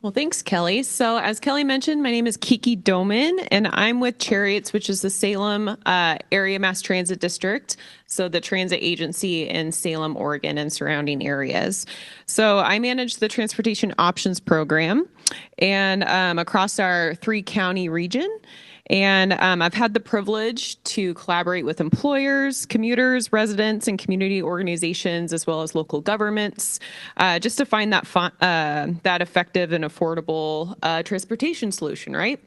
Well, thanks, Kelly. So, as Kelly mentioned, my name is Kiki Doman, and I'm with Chariots, which is the Salem Area Mass Transit District. So, the transit agency in Salem, Oregon, and surrounding areas. So, I manage the Transportation Options Program and across our 3 county region. And I've had the privilege to collaborate with employers, commuters, residents, and community organizations, as well as local governments, just to find that effective and affordable transportation solution. Right.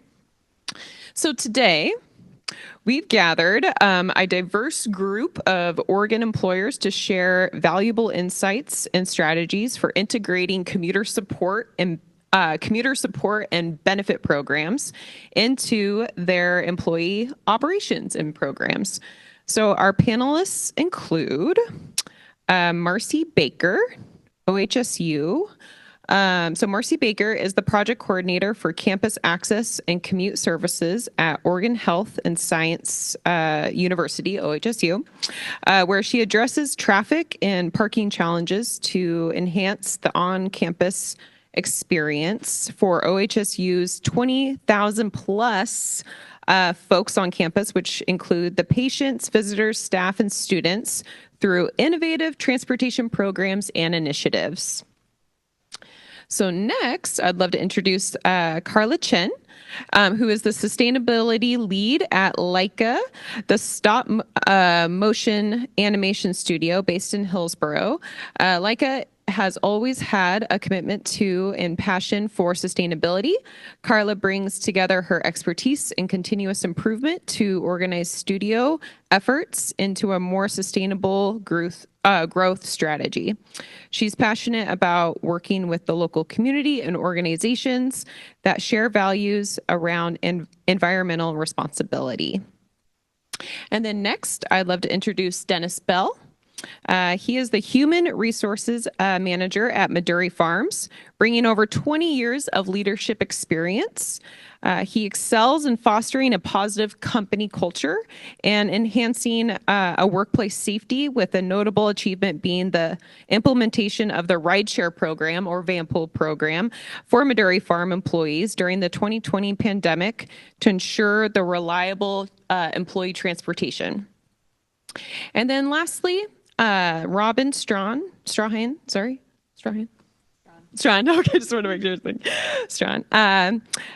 So today, we've gathered a diverse group of Oregon employers to share valuable insights and strategies for integrating commuter support and benefit programs into their employee operations and programs. So our panelists include Marcy Baker, OHSU. So Marcy Baker is the project coordinator for campus access and commute services at Oregon Health and Science University, OHSU, where she addresses traffic and parking challenges to enhance the on-campus experience for OHSU's 20,000 plus folks on campus, which include the patients, visitors, staff, and students through innovative transportation programs and initiatives. So next, I'd love to introduce Carla Chen, who is the sustainability lead at LAIKA, the stop motion animation studio based in Hillsboro. LAIKA has always had a commitment to and passion for sustainability. Carla brings together her expertise in continuous improvement to organize studio efforts into a more sustainable growth strategy. She's passionate about working with the local community and organizations that share values around environmental responsibility. And then next, I'd love to introduce Dennis Bell. He is the human resources manager at Meduri Farms, bringing over 20 years of leadership experience. He excels in fostering a positive company culture and enhancing a workplace safety, with a notable achievement being the implementation of the rideshare program, or VAMPL program, for Meduri Farm employees during the 2020 pandemic to ensure the reliable employee transportation. And then lastly, Robin Strawn. Okay, just want to make sure. Strawn.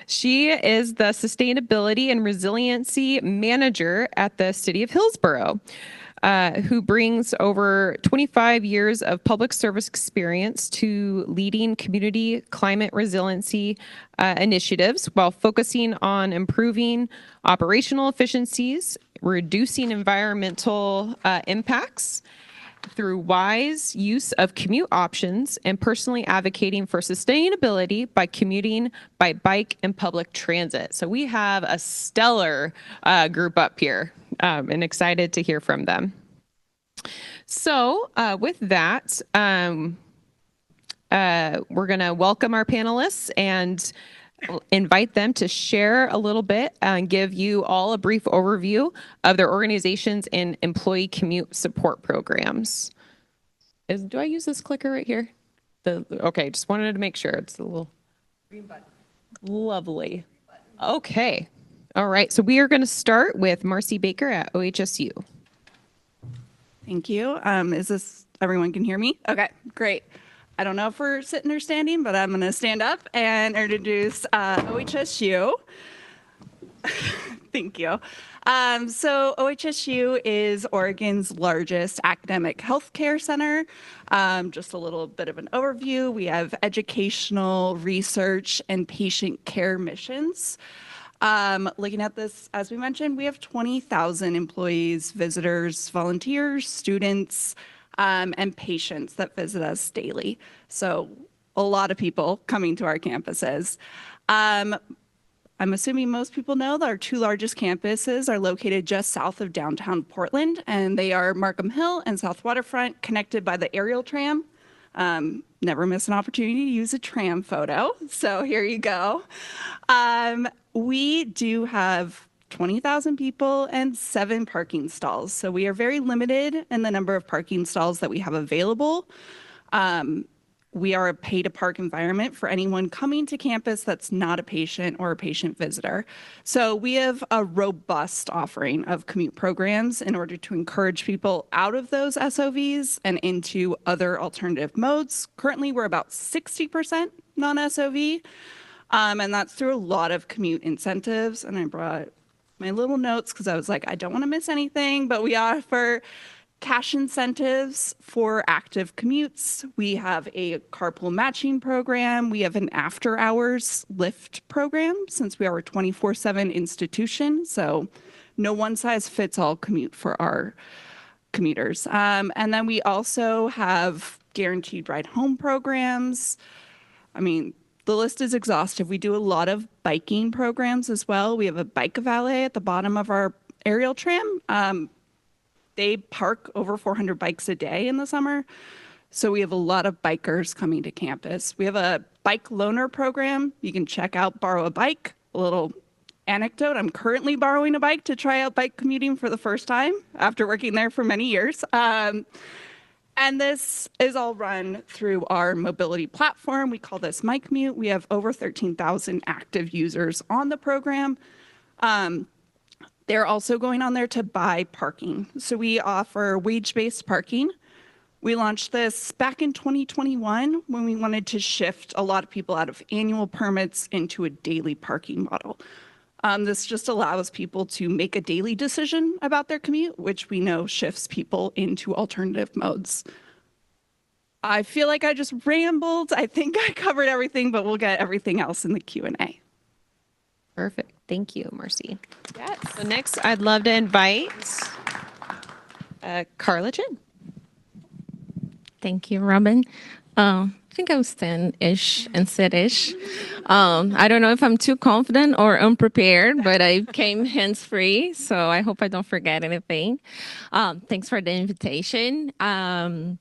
She is the Sustainability and Resiliency Manager at the City of Hillsboro, who brings over 25 years of public service experience to leading community climate resiliency initiatives while focusing on improving operational efficiencies, reducing environmental impacts through wise use of commute options, and personally advocating for sustainability by commuting by bike and public transit. So we have a stellar group up here, and excited to hear from them. So with that, we're going to welcome our panelists and invite them to share a little bit and give you all a brief overview of their organizations and employee commute support programs. Do I use this clicker right here? Okay, just wanted to make sure it's a little green button. Lovely. Okay. All right. So we are going to start with Marcy Baker at OHSU. Thank you. Everyone can hear me? Okay, great. I don't know if we're sitting or standing, but I'm going to stand up and introduce OHSU. Thank you. So OHSU is Oregon's largest academic healthcare center. Just a little bit of an overview. We have educational, research, and patient care missions. Looking at this, as we mentioned, we have 20,000 employees, visitors, volunteers, students, and patients that visit us daily. So a lot of people coming to our campuses. I'm assuming most people know that our 2 largest campuses are located just south of downtown Portland, and they are Markham Hill and South Waterfront, connected by the aerial tram. Never miss an opportunity to use a tram photo. So here you go. We do have 20,000 people and 7 parking stalls. So we are very limited in the number of parking stalls that we have available. we are a pay-to-park environment for anyone coming to campus that's not a patient or a patient visitor. So we have a robust offering of commute programs in order to encourage people out of those SOVs and into other alternative modes. Currently, we're about 60% non-SOV, and that's through a lot of commute incentives. And I brought my little notes because I was like, I don't want to miss anything, but we offer cash incentives for active commutes. We have a carpool matching program. We have an after hours Lyft program since we are a 24/7 institution. So no one size fits all commute for our commuters. And then we also have guaranteed ride home programs. I mean, the list is exhaustive. We do a lot of biking programs as well. We have a bike valet at the bottom of our aerial tram. They park over 400 bikes a day in the summer. So we have a lot of bikers coming to campus. We have a bike loaner program. You can check out Borrow a Bike. A little anecdote, I'm currently borrowing a bike to try out bike commuting for the first time after working there for many years. And this is all run through our mobility platform. We call this MyCommute. We have over 13,000 active users on the program. They're also going on there to buy parking. So we offer wage-based parking. We launched this back in 2021 when we wanted to shift a lot of people out of annual permits into a daily parking model. This just allows people to make a daily decision about their commute, which we know shifts people into alternative modes. I feel like I just rambled. I think I covered everything, but we'll get everything else in the Q&A. Perfect. Thank you, Marcy. Yes. So next, I'd love to invite Carla Chin. Thank you, Robin. I think I was 10-ish and sit-ish. I don't know if I'm too confident or unprepared, but I came hands-free, so I hope I don't forget anything. Thanks for the invitation. I'll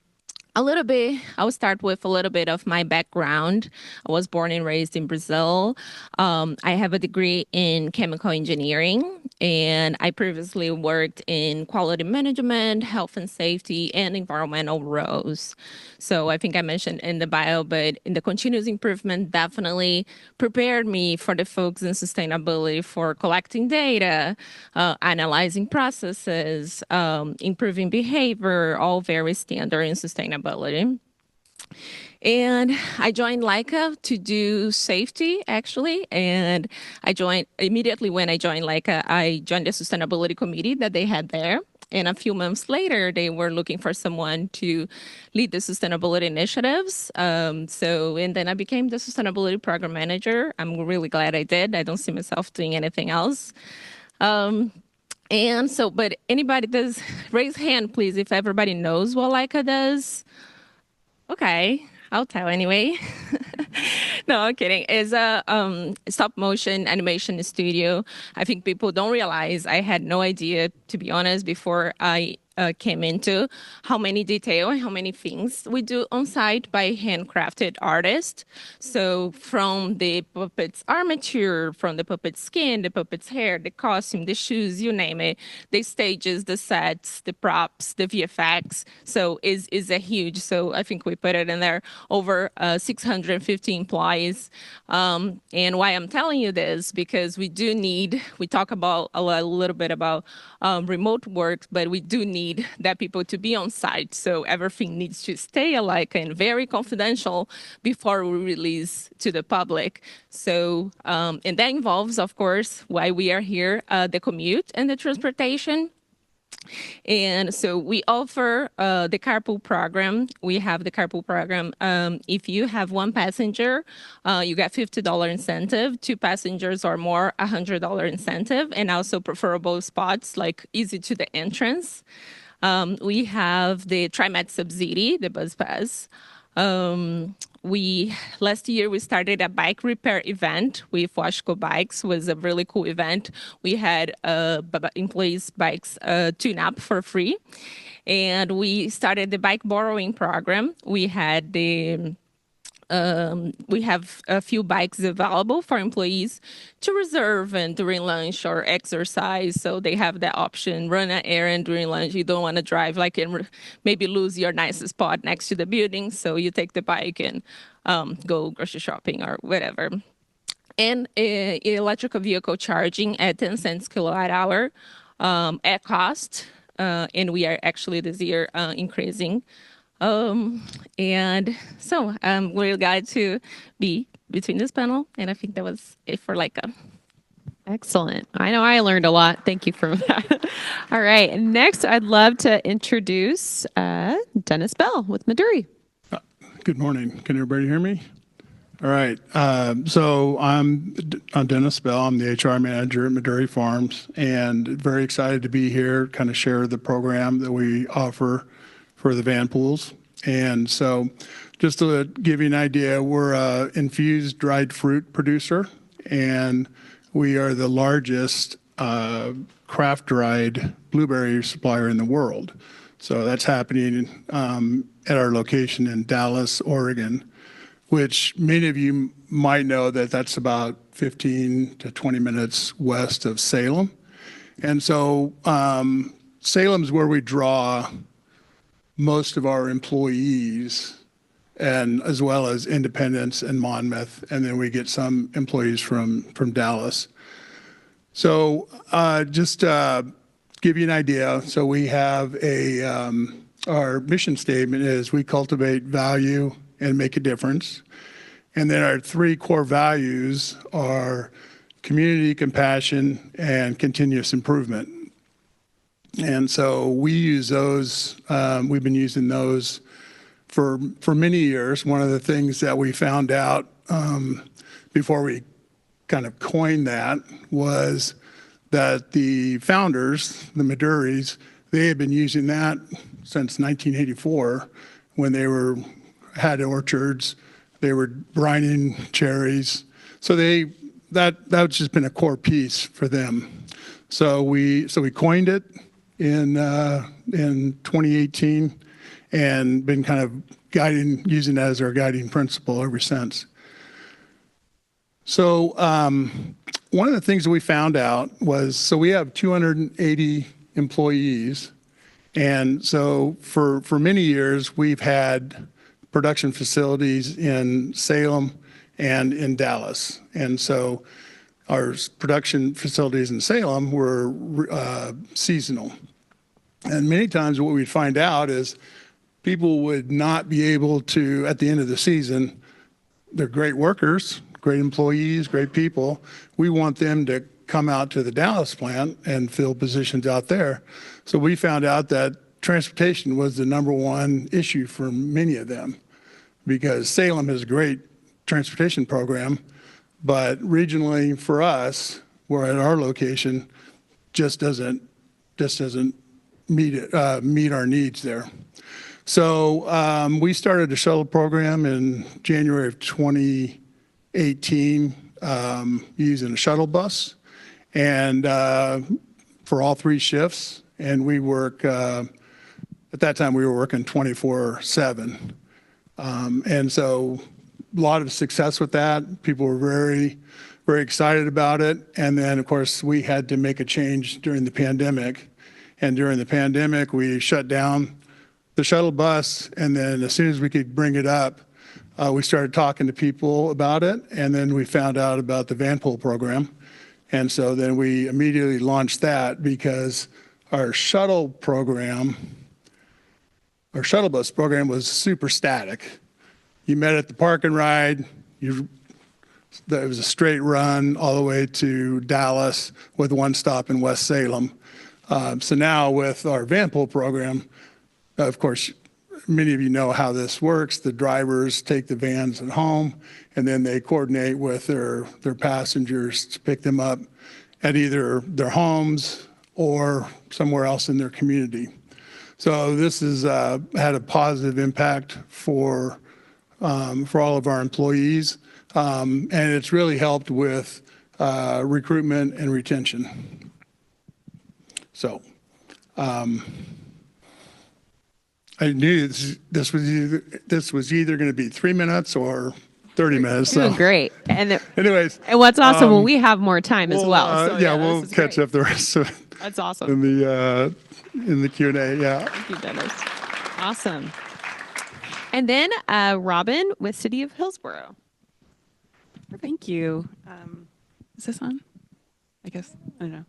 start with a little bit of my background. I was born and raised in Brazil. I have a degree in chemical engineering, and I previously worked in quality management, health and safety, and environmental roles. So I think I mentioned in the bio, but in the continuous improvement definitely prepared me for the folks in sustainability for collecting data, analyzing processes, improving behavior, all very standard in sustainability. And I joined LAIKA to do safety, actually. And immediately when I joined LAIKA, I joined the sustainability committee that they had there. And a few months later, they were looking for someone to lead the sustainability initiatives. And then I became the sustainability program manager. I'm really glad I did. I don't see myself doing anything else. But anybody does, raise hand, please, if everybody knows what LAIKA does. Okay, I'll tell anyway. No, I'm kidding. It's a stop motion animation studio. I think people don't realize, I had no idea, to be honest, before I came into how many detail and how many things we do on site by handcrafted artists. So from the puppet's armature, from the puppet's skin, the puppet's hair, the costume, the shoes, you name it, the stages, the sets, the props, the VFX. So is a huge. So I think we put it in there over 650 employees. And why I'm telling you this, because we talk about a little bit about remote work, but we do need that people to be on site. So everything needs to stay alike and very confidential before we release to the public. So, and that involves, of course, why we are here, the commute and the transportation. And so we offer the carpool program. We have the carpool program. If you have one passenger, you get $50 incentive. Two passengers or more, $100 incentive, and also preferable spots like easy to the entrance. We have the TriMet subsidy, the bus pass. Last year we started a bike repair event with Washco Bikes. It was a really cool event. We had employees' bikes tune up for free, and we started the bike borrowing program. We had the We have a few bikes available for employees to reserve and during lunch or exercise. So they have that option, run an errand during lunch. You don't want to drive like and maybe lose your nice spot next to the building. So you take the bike and go grocery shopping or whatever. And electrical vehicle charging at 10 cents kilowatt hour at cost. And we are actually this year increasing. And so we're glad to be between this panel. And I think that was it for LAIKA. Excellent. I know I learned a lot. Thank you for that. All right. Next, I'd love to introduce Dennis Bell with Meduri. Good morning. Can everybody hear me? All right. So I'm Dennis Bell. I'm the HR manager at Meduri Farms, and very excited to be here, kind of share the program that we offer for the van pools. And so just to give you an idea, we're an infused dried fruit producer, and we are the largest craft dried blueberry supplier in the world. So that's happening at our location in Dallas, Oregon, which many of you might know that that's about 15 to 20 minutes west of Salem. And so Salem's where we draw most of our employees, and as well as Independence and Monmouth, and then we get some employees from Dallas. So just give you an idea, so we have our mission statement is we cultivate value and make a difference. And then our three core values are community, compassion, and continuous improvement. And so we use those, we've been using those for many years. One of the things that we found out before we kind of coined that was that the founders, the Meduris, they had been using that since 1984 when they had orchards, they were brining cherries. So that's just been a core piece for them. So we coined it in 2018 and been kind of using that as our guiding principle ever since. So one of the things that we found out was, so we have 280 employees, and so for many years we've had production facilities in Salem and in Dallas. And so our production facilities in Salem were seasonal. And many times what we'd find out is people would not be able to, at the end of the season, they're great workers, great employees, great people. We want them to come out to the Dallas plant and fill positions out there. So we found out that transportation was the number one issue for many of them, because Salem has a great transportation program, but regionally for us, we're at our location, just doesn't meet our needs there. So we started a shuttle program in January of 2018 using a shuttle bus, and for all three shifts. And we work, at that time we were working 24/7. And so a lot of success with that. People were very, very excited about it. And then, of course, we had to make a change during the pandemic. And during the pandemic, we shut down the shuttle bus. And then as soon as we could bring it up, we started talking to people about it. And then we found out about the van pool program. And so then we immediately launched that, because our shuttle bus program was super static. You met at the park and ride. It was a straight run all the way to Dallas with one stop in West Salem. So now with our van pool program, of course, many of you know how this works. The drivers take the vans at home, and then they coordinate with their passengers to pick them up at either their homes or somewhere else in their community. So this has had a positive impact for all of our employees, and it's really helped with recruitment and retention. So I knew this was either going to be 3 minutes or 30 minutes. So, Doing great. anyways, And what's awesome, well, we have more time as well. So we'll this is catch great. up the rest of it That's awesome. in the Q&A. Yeah. Thank you, Dennis. Awesome. And then Robin with City of Hillsboro. Thank you. Is this on? I guess. I don't know.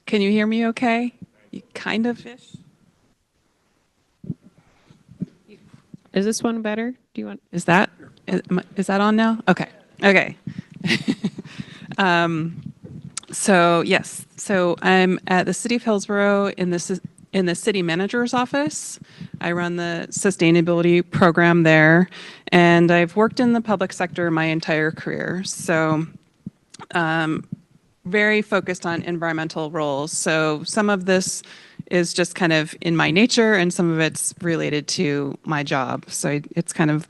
Can you hear me okay? You kind of ish. Is this one better? Do you want? Is that on now? Okay. Okay. So yes. So I'm at the City of Hillsboro in the city manager's office. I run the sustainability program there, and I've worked in the public sector my entire career. So very focused on environmental roles. So some of this is just kind of in my nature, and some of it's related to my job. So it's kind of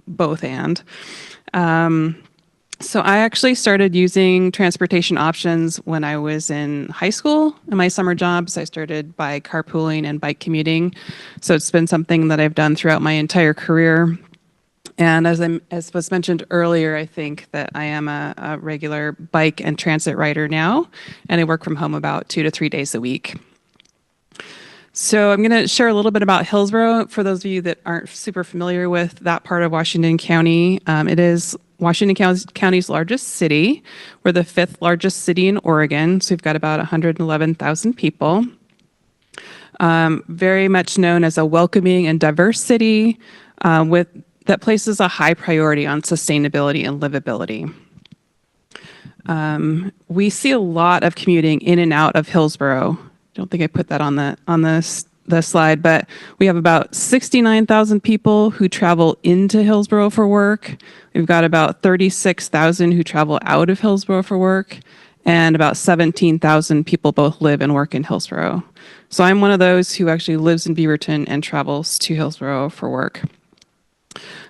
both and. So I actually started using transportation options when I was in high school. In my summer jobs, I started by carpooling and bike commuting. So it's been something that I've done throughout my entire career. And as was mentioned earlier, I think that I am a regular bike and transit rider now, and I work from home about 2 to 3 days a week. So I'm going to share a little bit about Hillsboro. For those of you that aren't super familiar with that part of Washington County, it is Washington County's largest city. We're the 5th largest city in Oregon, so we've got about 111,000 people. Very much known as a welcoming and diverse city that places a high priority on sustainability and livability. We see a lot of commuting in and out of Hillsboro. I don't think I put that on the slide, but we have about 69,000 people who travel into Hillsboro for work. We've got about 36,000 who travel out of Hillsboro for work, and about 17,000 people both live and work in Hillsboro. So I'm one of those who actually lives in Beaverton and travels to Hillsboro for work.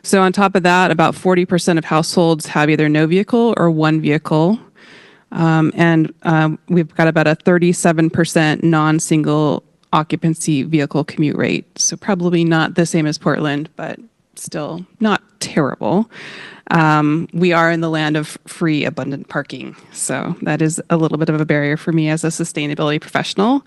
So on top of that, about 40% of households have either no vehicle or one vehicle. And we've got about a 37% non-single occupancy vehicle commute rate. So probably not the same as Portland, but still not terrible. We are in the land of free, abundant parking. So that is a little bit of a barrier for me as a sustainability professional.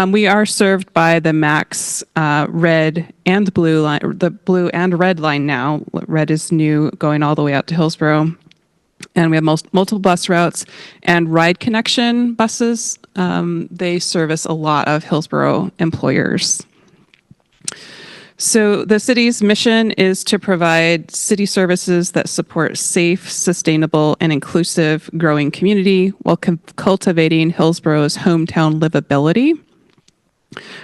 We are served by the MAX red and blue line, the blue and red line now. Red is new, going all the way out to Hillsboro. And we have multiple bus routes and Ride Connection buses. They service a lot of Hillsboro employers. So the city's mission is to provide city services that support safe, sustainable, and inclusive growing community while cultivating Hillsboro's hometown livability.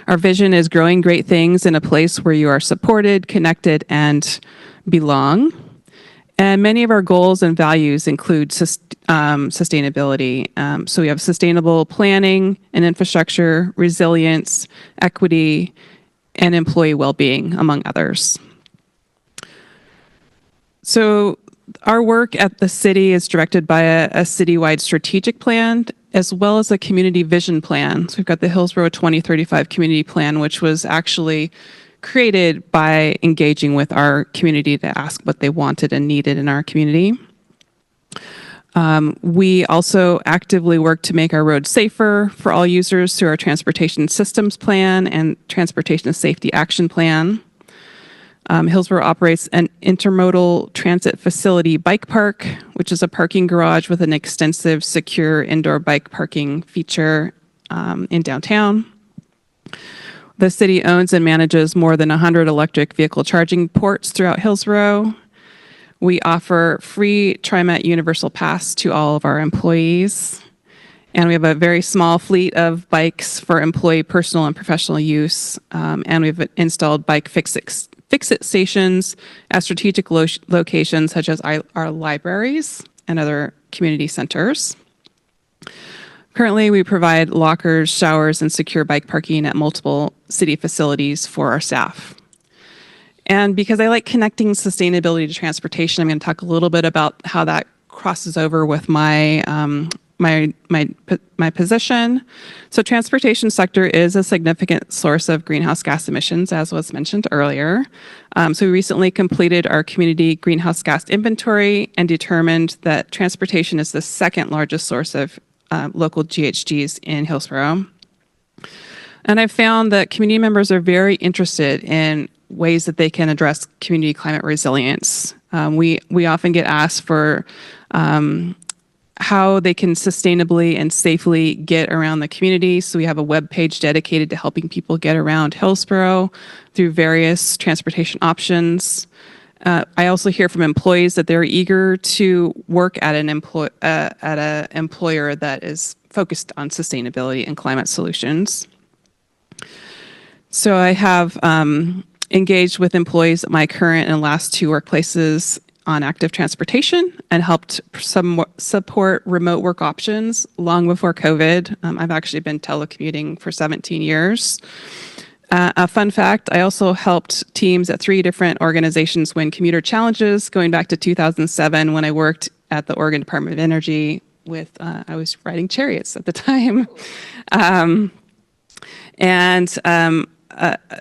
Our vision is growing great things in a place where you are supported, connected, and belong. And many of our goals and values include sustainability. So we have sustainable planning and infrastructure, resilience, equity, and employee well-being, among others. So our work at the city is directed by a citywide strategic plan, as well as a community vision plan. So we've got the Hillsboro 2035 community plan, which was actually created by engaging with our community to ask what they wanted and needed in our community. We also actively work to make our roads safer for all users through our transportation systems plan and transportation safety action plan. Hillsboro operates an intermodal transit facility bike park, which is a parking garage with an extensive secure indoor bike parking feature in downtown. The city owns and manages more than 100 electric vehicle charging ports throughout Hillsboro. We offer free TriMet Universal Pass to all of our employees. And we have a very small fleet of bikes for employee personal and professional use. And we've installed bike fix-it stations at strategic locations such as our libraries and other community centers. Currently, we provide lockers, showers, and secure bike parking at multiple city facilities for our staff. And because I like connecting sustainability to transportation, I'm going to talk a little bit about how that crosses over with my my position. So transportation sector is a significant source of greenhouse gas emissions, as was mentioned earlier. So we recently completed our community greenhouse gas inventory and determined that transportation is the second largest source of local GHGs in Hillsboro. And I found that community members are very interested in ways that they can address community climate resilience. We often get asked for how they can sustainably and safely get around the community. So we have a web page dedicated to helping people get around Hillsboro through various transportation options. I also hear from employees that they're eager to work at an employer that is focused on sustainability and climate solutions. So I have engaged with employees at my current and last two workplaces on active transportation and helped support remote work options long before COVID. I've actually been telecommuting for 17 years. A fun fact, I also helped teams at 3 different organizations win commuter challenges going back to 2007 when I worked at the Oregon Department of Energy with, I was riding chariots at the time.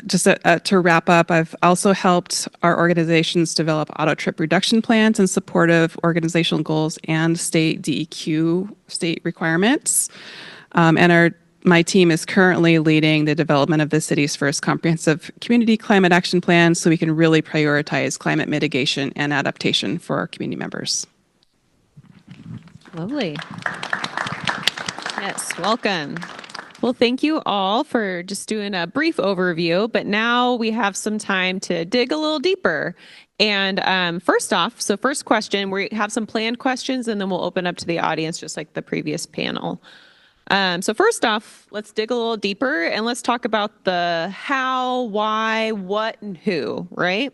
Just to wrap up, I've also helped our organizations develop auto trip reduction plans in support of organizational goals and state DEQ state requirements. My team is currently leading the development of the city's first comprehensive community climate action plan so we can really prioritize climate mitigation and adaptation for our community members. Lovely. Yes, welcome. Well, thank you all for just doing a brief overview, but now we have some time to dig a little deeper. And first question, we have some planned questions and then we'll open up to the audience just like the previous panel. So first off, let's dig a little deeper and let's talk about the how, why, what, and who, right?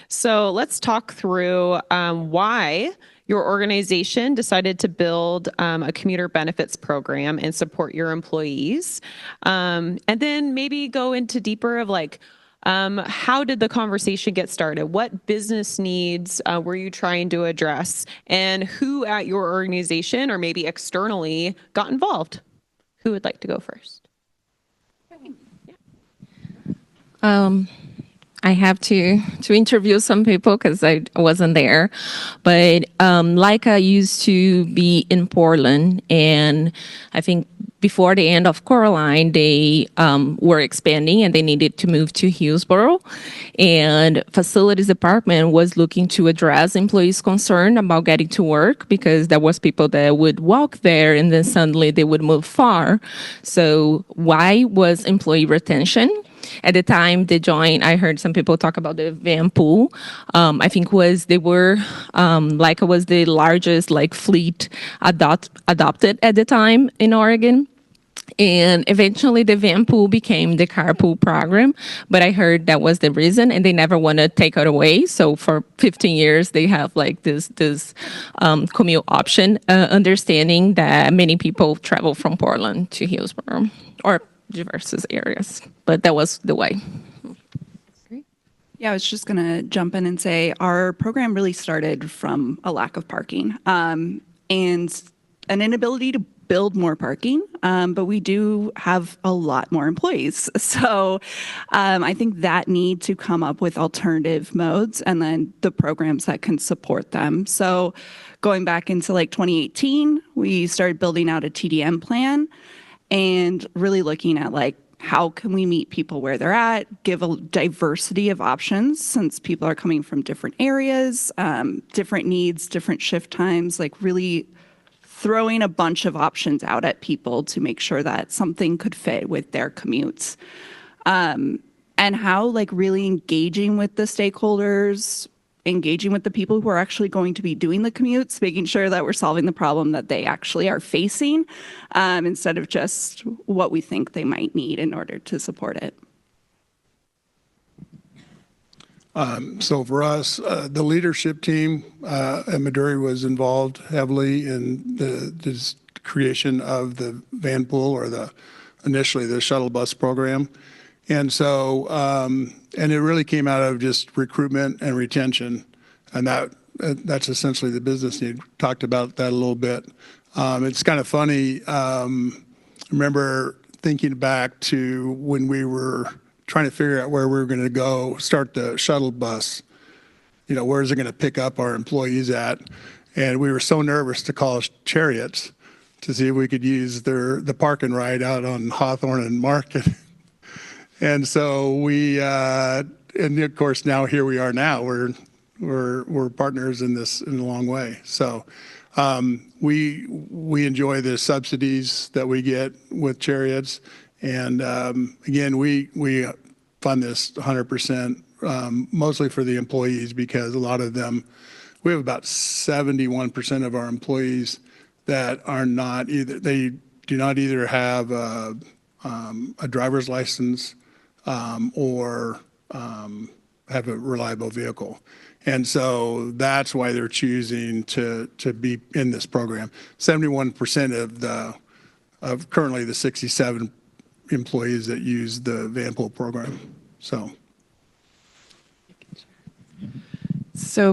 So let's talk through why your organization decided to build a commuter benefits program and support your employees. And then maybe go into deeper of like, how did the conversation get started? What business needs were you trying to address? And who at your organization or maybe externally got involved? Who would like to go first? I have to interview some people because I wasn't there, but LAIKA used to be in Portland, and I think before the end of Coraline, they were expanding and they needed to move to Hillsboro, and facilities department was looking to address employees' concern about getting to work because there was people that would walk there and then suddenly they would move far. So why was employee retention? At the time they joined, I heard some people talk about the van pool. I think LAIKA was the largest fleet adopted at the time in Oregon. And eventually the van pool became the carpool program, but I heard that was the reason and they never want to take it away. So for 15 years, they have this commute option, understanding that many people travel from Portland to Hillsboro or diverse areas, but that was the way. Yeah, I was just going to jump in and say our program really started from a lack of parking and an inability to build more parking, but we do have a lot more employees. So I think that need to come up with alternative modes and then the programs that can support them. So going back into 2018, we started building out a TDM plan and really looking at how can we meet people where they're at, give a diversity of options since people are coming from different areas, different needs, different shift times, really throwing a bunch of options out at people to make sure that something could fit with their commutes. And how really engaging with the stakeholders, engaging with the people who are actually going to be doing the commutes, making sure that we're solving the problem that they actually are facing instead of just what we think they might need in order to support it. So for us, the leadership team at Meduri was involved heavily in the creation of the van pool or initially the shuttle bus program. And so, and it really came out of just recruitment and retention. And that that's essentially the business need. Talked about that a little bit. It's kind of funny. I remember thinking back to when we were trying to figure out where we were going to go, start the shuttle bus. Where is it going to pick up our employees at? And we were so nervous to call Chariots to see if we could use the park and ride out on Hawthorne and Market. And so and of course now here we are now. We're partners in this in a long way. So we enjoy the subsidies that we get with Chariots, and again we fund this 100%, mostly for the employees, because a lot of them, we have about 71% of our employees that are not either, they do not either have a driver's license or have a reliable vehicle. And so that's why they're choosing to be in this program. 71% of currently the 67 employees that use the van pool program. So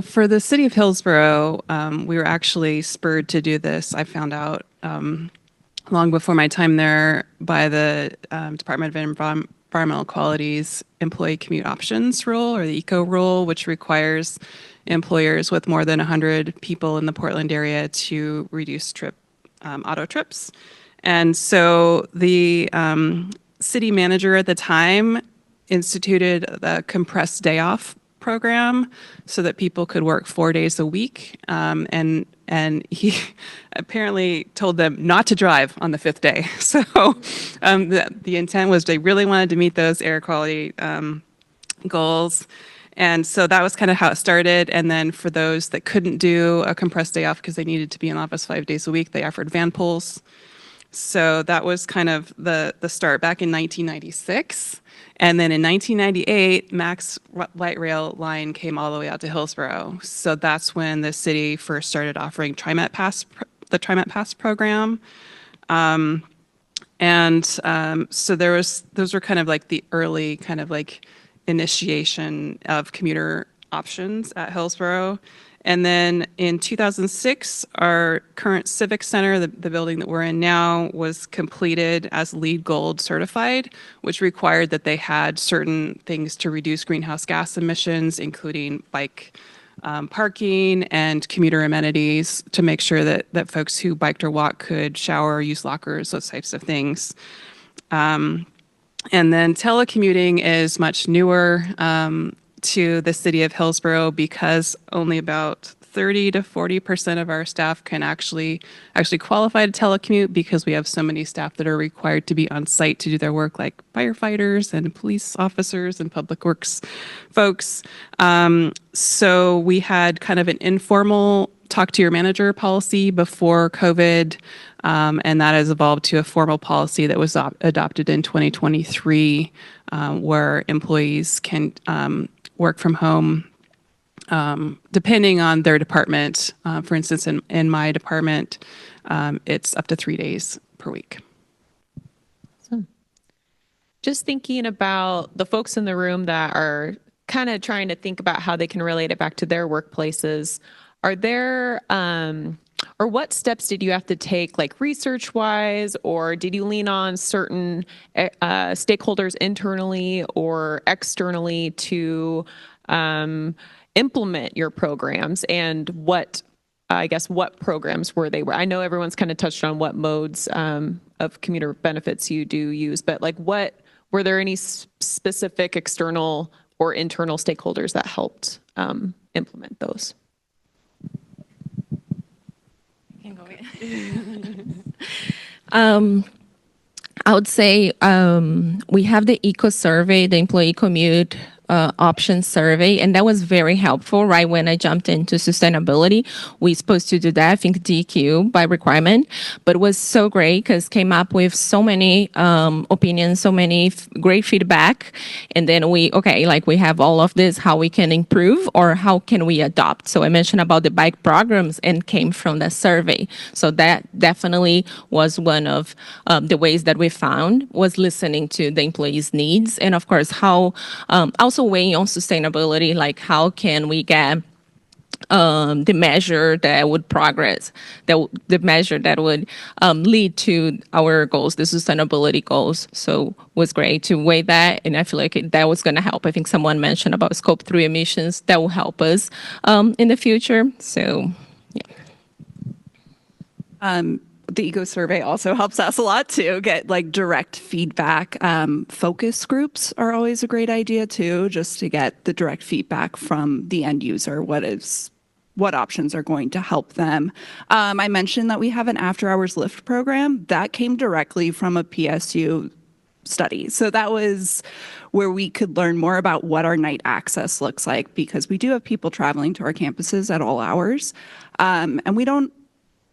for the city of Hillsboro, we were actually spurred to do this. I found out long before my time there by the Department of Environmental Quality's employee commute options rule, or the ECO rule, which requires employers with more than 100 people in the Portland area to reduce auto trips. And so the city manager at the time instituted the compressed day off program so that people could work 4 days a week. And he apparently told them not to drive on the 5th day. So the intent was they really wanted to meet those air quality goals. And so that was kind of how it started. And then for those that couldn't do a compressed day off because they needed to be in office 5 days a week, they offered van pools. So that was kind of the start back in 1996. And then in 1998, Max Light Rail line came all the way out to Hillsboro. So that's when the city first started offering the TriMet Pass program. So those were kind of like the early kind of like initiation of commuter options at Hillsboro. And then in 2006, our current Civic Center, the building that we're in now, was completed as LEED Gold certified, which required that they had certain things to reduce greenhouse gas emissions, including bike parking and commuter amenities, to make sure that folks who biked or walked could shower, use lockers, those types of things. And then telecommuting is much newer to the city of Hillsboro, because only about 30 to 40% of our staff can actually qualify to telecommute, because we have so many staff that are required to be on site to do their work, like firefighters and police officers and public works folks. So we had kind of an informal talk to your manager policy before COVID, and that has evolved to a formal policy that was adopted in 2023, where employees can work from home depending on their department. For instance, in my department, it's up to 3 days per week. So, just thinking about the folks in the room that are kind of trying to think about how they can relate it back to their workplaces, are there, or what steps did you have to take, like research-wise, or did you lean on certain stakeholders internally or externally to implement your programs? And what programs were they? I know everyone's kind of touched on what modes of commuter benefits you do use, but like were there any specific external or internal stakeholders that helped implement those? I would say we have the ECO survey, the employee commute option survey, and that was very helpful right when I jumped into sustainability. We're supposed to do that, I think DQ by requirement, but it was so great because came up with so many opinions, so many great feedback. And then we have all of this, how we can improve or how can we adopt. So I mentioned about the bike programs and came from the survey. So that definitely was one of the ways that we found was listening to the employees' needs. And of course, how also weighing on sustainability, like how can we get the measure that would progress, the measure that would lead to our goals, the sustainability goals. So it was great to weigh that, and I feel like that was going to help. I think someone mentioned about Scope 3 emissions. That will help us in the future. So, The eco survey also helps us a lot to get like direct feedback. Focus groups are always a great idea too, just to get the direct feedback from the end user. What options are going to help them? I mentioned that we have an after hours Lyft program that came directly from a PSU study. So that was where we could learn more about what our night access looks like, because we do have people traveling to our campuses at all hours, and we don't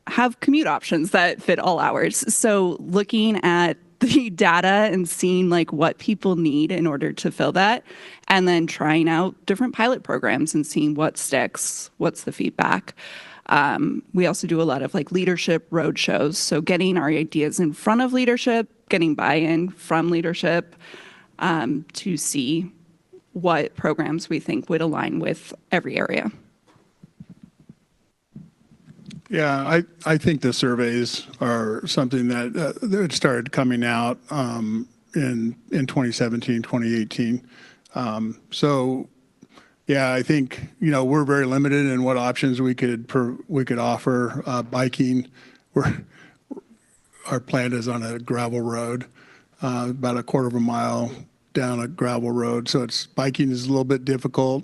have commute options that fit all hours. So looking at the data and seeing like what people need in order to fill that, and then trying out different pilot programs and seeing what sticks, what's the feedback. We also do a lot of like leadership road shows. So getting our ideas in front of leadership, getting buy-in from leadership, to see what programs we think would align with every area. Yeah, I think the surveys are something that started coming out in 2017, 2018. So, yeah, I think we're very limited in what options we could offer. Biking, our plant is on a gravel road, about a quarter of a mile down a gravel road. So biking is a little bit difficult,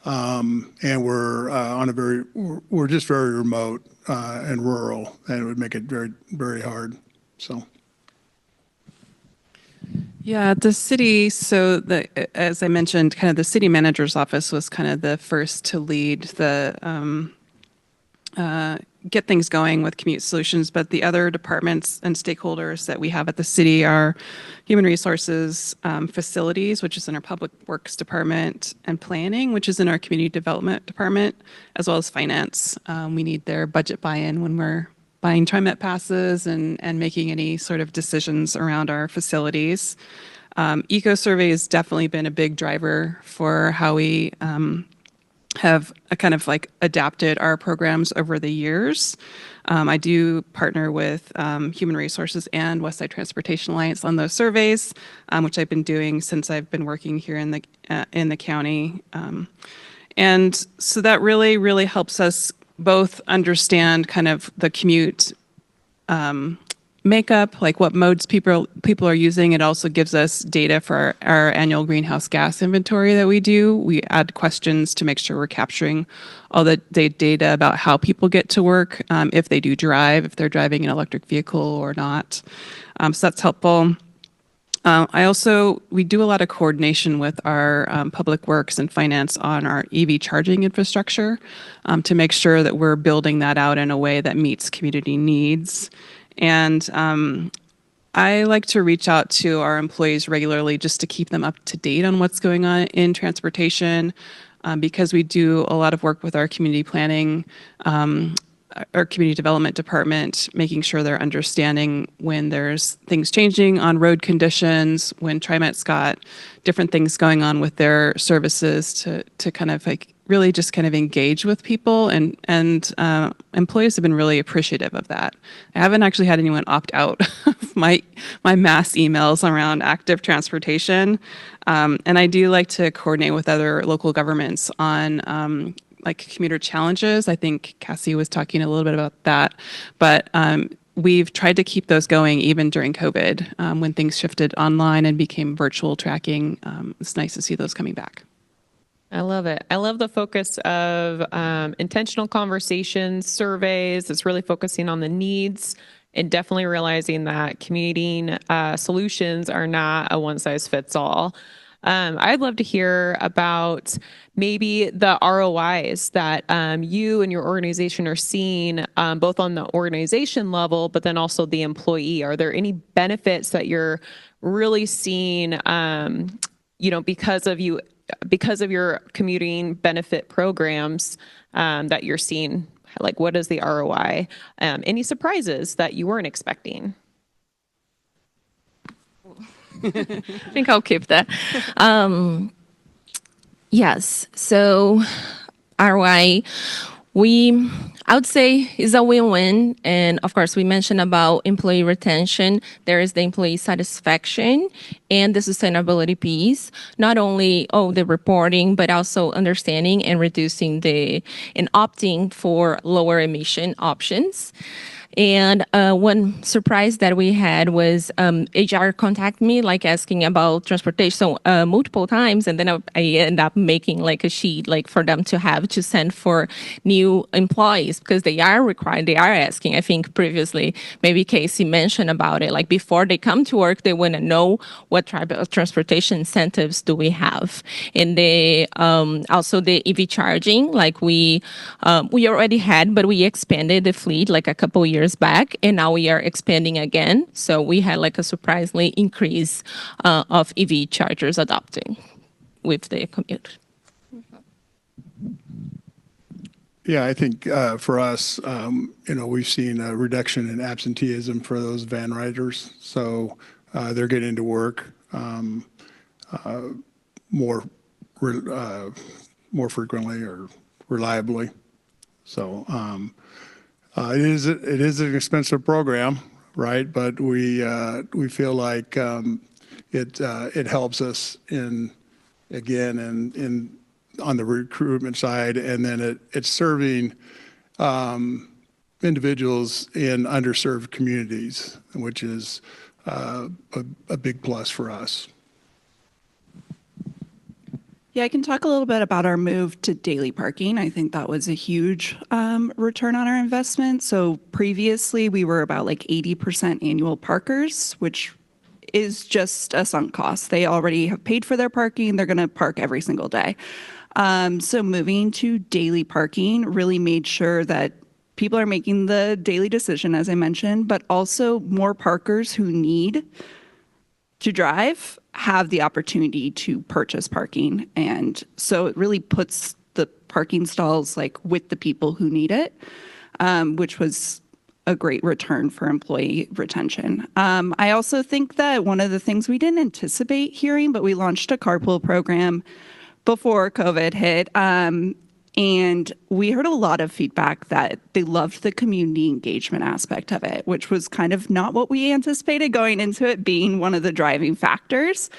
and we're just very remote and rural, and it would make it very, very hard. So. Yeah, the city, so as I mentioned, kind of the city manager's office was kind of the first to lead the get things going with commute solutions, but the other departments and stakeholders that we have at the city are human resources, facilities, which is in our public works department, and planning, which is in our community development department, as well as finance. We need their budget buy-in when we're buying TriMet passes and making any sort of decisions around our facilities. Eco survey has definitely been a big driver for how we have kind of like adapted our programs over the years. I do partner with Human Resources and Westside Transportation Alliance on those surveys, which I've been doing since I've been working here in the county. And so that really, really helps us both understand kind of the commute makeup, like what modes people are using. It also gives us data for our annual greenhouse gas inventory that we do. We add questions to make sure we're capturing all the data about how people get to work, if they do drive, if they're driving an electric vehicle or not. So that's helpful. We do a lot of coordination with our public works and finance on our EV charging infrastructure to make sure that we're building that out in a way that meets community needs. And I like to reach out to our employees regularly just to keep them up to date on what's going on in transportation, because we do a lot of work with our community planning, our community development department, making sure they're understanding when there's things changing on road conditions, when TriMet's got different things going on with their services to kind of like really just kind of engage with people, and employees have been really appreciative of that. I haven't actually had anyone opt out of my mass emails around active transportation, and I do like to coordinate with other local governments on like commuter challenges. I think Cassie was talking a little bit about that, but we've tried to keep those going even during COVID when things shifted online and became virtual tracking. It's nice to see those coming back. I love it. I love the focus of intentional conversations, surveys. It's really focusing on the needs and definitely realizing that commuting solutions are not a one-size-fits-all. I'd love to hear about maybe the ROIs that you and your organization are seeing, both on the organization level, but then also the employee. Are there any benefits that you're really seeing, because of your commuting benefit programs that you're seeing? Like, what is the ROI? Any surprises that you weren't expecting? I think I'll keep that. Yes. So ROI, I would say it's a win-win. And of course, we mentioned about employee retention. There is the employee satisfaction and the sustainability piece. Not only, the reporting, but also understanding and reducing and opting for lower emission options. And one surprise that we had was HR contact me, like asking about transportation multiple times, and then I end up making like a sheet like for them to have to send for new employees because they are required, they are asking. I think previously maybe Casey mentioned about it, like before they come to work, they want to know what type of transportation incentives do we have, and they also the EV charging, like we already had, but we expanded the fleet like a couple years back, and now we are expanding again. So we had like a surprisingly increase of EV chargers adopting with the commute. Yeah, I think for us, we've seen a reduction in absenteeism for those van riders. So they're getting to work more frequently or reliably. So it is an expensive program, right? But we feel like it helps us in on the recruitment side, and then it's serving individuals in underserved communities, which is a big plus for us. Yeah, I can talk a little bit about our move to daily parking. I think that was a huge return on our investment. So previously we were about like 80% annual parkers, which is just a sunk cost. They already have paid for their parking. They're going to park every single day. So moving to daily parking really made sure that people are making the daily decision, as I mentioned, but also more parkers who need to drive have the opportunity to purchase parking. And so it really puts the parking stalls like with the people who need it, which was a great return for employee retention. I also think that one of the things we didn't anticipate hearing, but we launched a carpool program before COVID hit. And we heard a lot of feedback that they loved the community engagement aspect of it, which was kind of not what we anticipated going into it being one of the driving factors.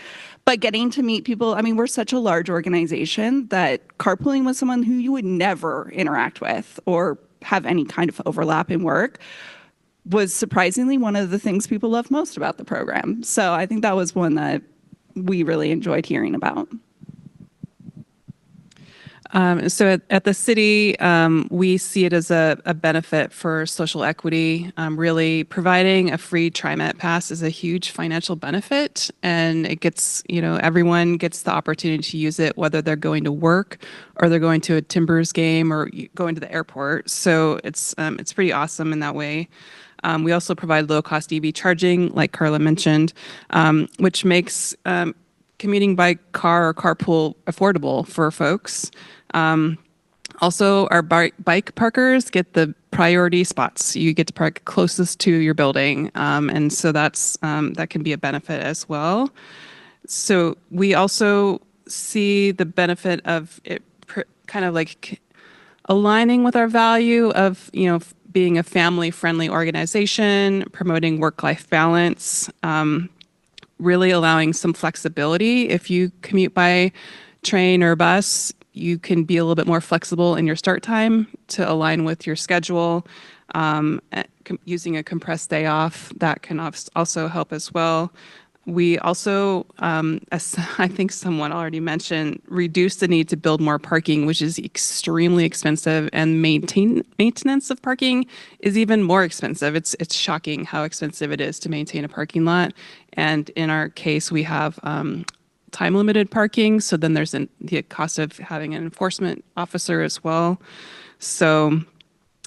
But getting to meet people, I mean, we're such a large organization that carpooling with someone who you would never interact with or have any kind of overlap in work was surprisingly one of the things people love most about the program. So I think that was one that we really enjoyed hearing about. So at the city, we see it as a benefit for social equity. Really providing a free TriMet pass is a huge financial benefit, and it gets, everyone gets the opportunity to use it, whether they're going to work or they're going to a Timbers game or going to the airport. So it's pretty awesome in that way. We also provide low-cost EV charging, like Carla mentioned, which makes commuting by car or carpool affordable for folks. Also, our bike parkers get the priority spots. You get to park closest to your building, and so that can be a benefit as well. So we also see the benefit of it kind of like aligning with our value of being a family-friendly organization, promoting work-life balance, really allowing some flexibility. If you commute by train or bus, you can be a little bit more flexible in your start time to align with your schedule. Using a compressed day off, that can also help as well. We also, as I think someone already mentioned, reduce the need to build more parking, which is extremely expensive, and maintenance of parking is even more expensive. It's shocking how expensive it is to maintain a parking lot. And in our case, we have time-limited parking, so then there's the cost of having an enforcement officer as well. So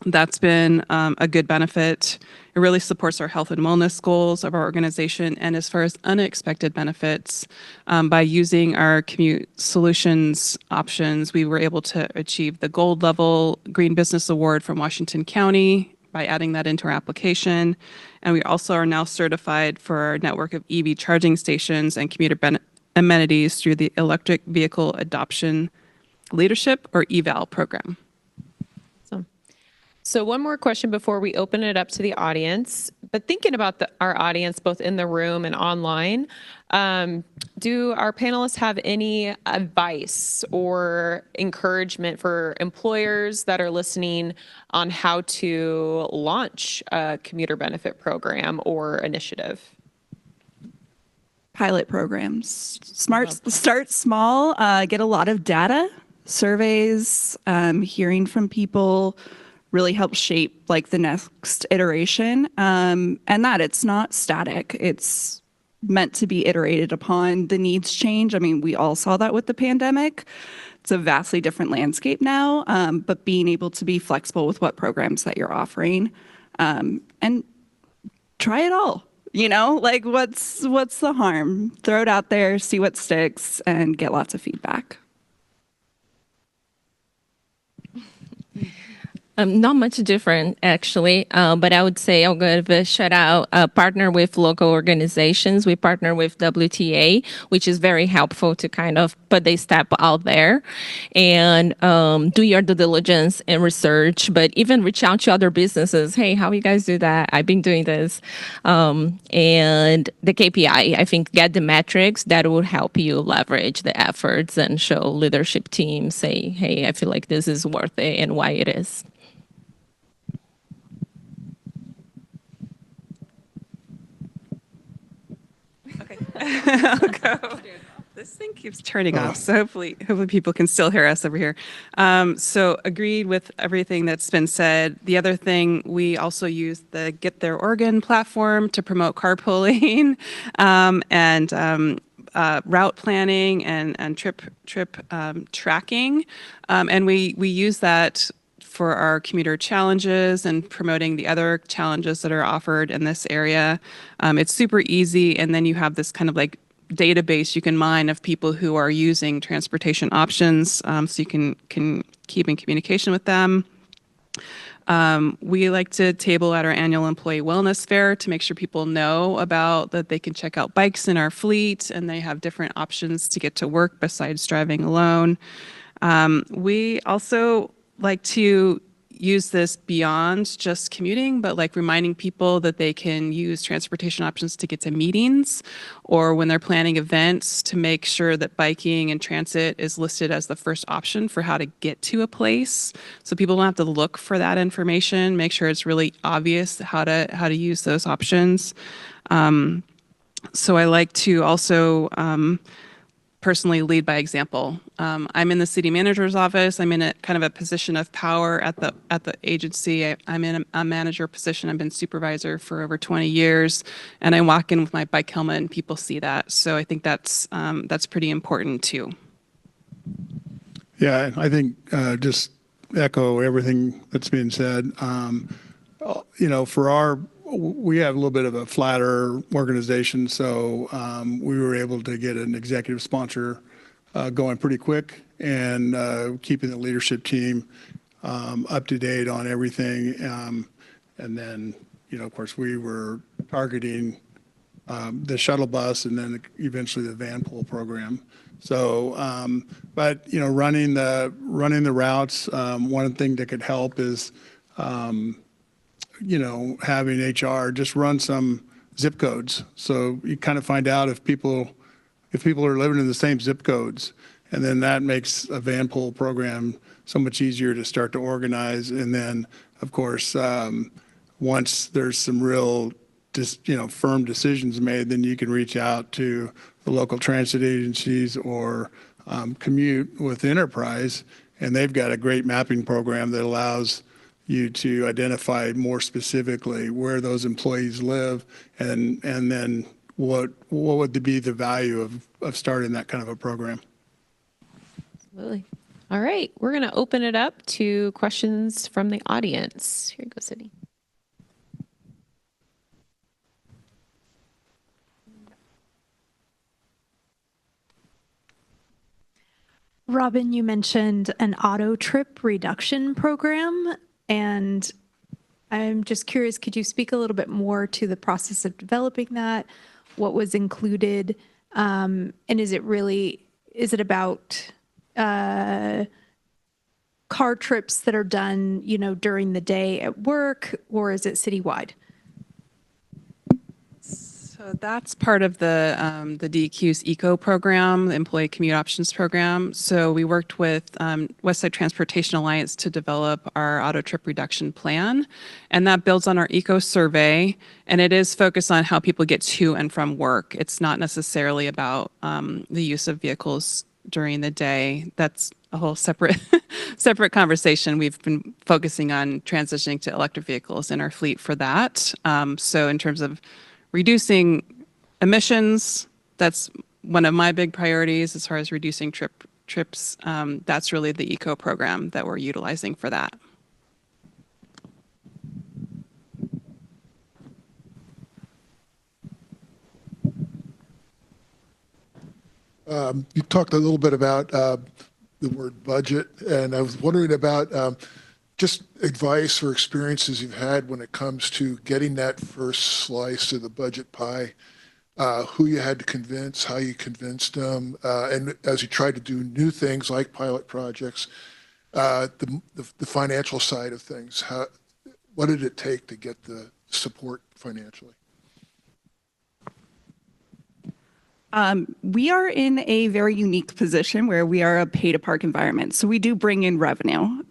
that's been a good benefit. It really supports our health and wellness goals of our organization. And as far as unexpected benefits, by using our commute solutions options, we were able to achieve the gold level Green Business Award from Washington County by adding that into our application. And we also are now certified for our network of EV charging stations and commuter amenities through the Electric Vehicle Adoption Leadership, or EVAL program. So So one more question before we open it up to the audience, but thinking about our audience, both in the room and online, do our panelists have any advice or encouragement for employers that are listening on how to launch a commuter benefit program or initiative? Pilot programs. Start small, get a lot of data, surveys, hearing from people really helps shape like the next iteration. And that it's not static. It's meant to be iterated upon. The needs change. I mean, we all saw that with the pandemic. It's a vastly different landscape now, but being able to be flexible with what programs that you're offering, and try it all. You know, like what's the harm? Throw it out there, see what sticks, and get lots of feedback. Not much different, actually, but I would say I'll give a shout out, partner with local organizations. We partner with WTA, which is very helpful to kind of put a step out there and do your due diligence and research, but even reach out to other businesses. Hey, how you guys do that? I've been doing this. And the KPI, I think, get the metrics that will help you leverage the efforts and show leadership teams, say, hey, I feel like this is worth it and why it is. I'll go. This thing keeps turning off, so hopefully people can still hear us over here. So agreed with everything that's been said. The other thing, we also use the Get Their Oregon platform to promote carpooling and route planning and trip tracking, and we use that for our commuter challenges and promoting the other challenges that are offered in this area. It's super easy, and then you have this kind of like database you can mine of people who are using transportation options, so you can keep in communication with them. We like to table at our annual employee wellness fair to make sure people know about that they can check out bikes in our fleet, and they have different options to get to work besides driving alone. We also like to use this beyond just commuting, but like reminding people that they can use transportation options to get to meetings, or when they're planning events, to make sure that biking and transit is listed as the first option for how to get to a place. So people don't have to look for that information, make sure it's really obvious how to use those options. So I like to also personally lead by example. I'm in the city manager's office. I'm in a kind of a position of power at the agency. I'm in a manager position. I've been supervisor for over 20 years, and I walk in with my bike helmet, and people see that. So I think that's pretty important too. Yeah, I think just echo everything that's been said. You know, we have a little bit of a flatter organization, so we were able to get an executive sponsor going pretty quick, and keeping the leadership team up to date on everything. And then, you know, of course, we were targeting the shuttle bus and then eventually the van pool program. So, but you know, running the routes, one thing that could help is you know, having HR just run some zip codes. So you kind of find out if people are living in the same zip codes, and then that makes a van pool program so much easier to start to organize. And then, of course, once there's some real, firm decisions made, then you can reach out to the local transit agencies or commute with Enterprise, and they've got a great mapping program that allows you to identify more specifically where those employees live, and then what would be the value of starting that kind of a program. Absolutely. All right, we're going to open it up to questions from the audience. Here you go, Sydney. Robin, you mentioned an auto trip reduction program, and I'm just curious, could you speak a little bit more to the process of developing that? What was included? And is it about car trips that are done, during the day at work, or is it citywide? So that's part of the DEQ's ECO program, the Employee Commute Options Program. So we worked with Westside Transportation Alliance to develop our auto trip reduction plan, and that builds on our ECO survey, and it is focused on how people get to and from work. It's not necessarily about the use of vehicles during the day. That's a whole separate conversation. We've been focusing on transitioning to electric vehicles in our fleet for that. So in terms of reducing emissions, that's one of my big priorities as far as reducing trips. That's really the ECO program that we're utilizing for that. You talked a little bit about the word budget, and I was wondering about just advice or experiences you've had when it comes to getting that first slice of the budget pie, who you had to convince, how you convinced them, and as you tried to do new things like pilot projects, the financial side of things, what did it take to get the support financially? We are in a very unique position where we are a pay-to-park environment. So we do bring in revenue,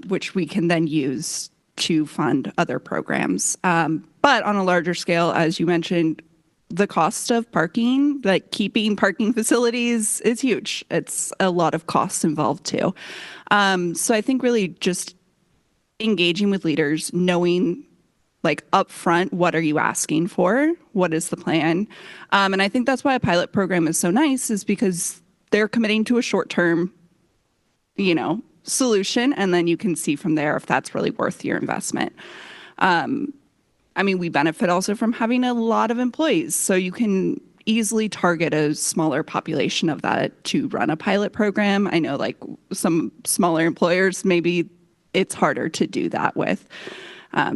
which we can then use to fund other programs. But on a larger scale, as you mentioned, the cost of parking, like keeping parking facilities, is huge. It's a lot of costs involved too. So I think really just engaging with leaders, knowing like upfront, what are you asking for? What is the plan? And I think that's why a pilot program is so nice, is because they're committing to a short-term, solution, and then you can see from there if that's really worth your investment. We benefit also from having a lot of employees, so you can easily target a smaller population of that to run a pilot program. I know like some smaller employers, maybe it's harder to do that with.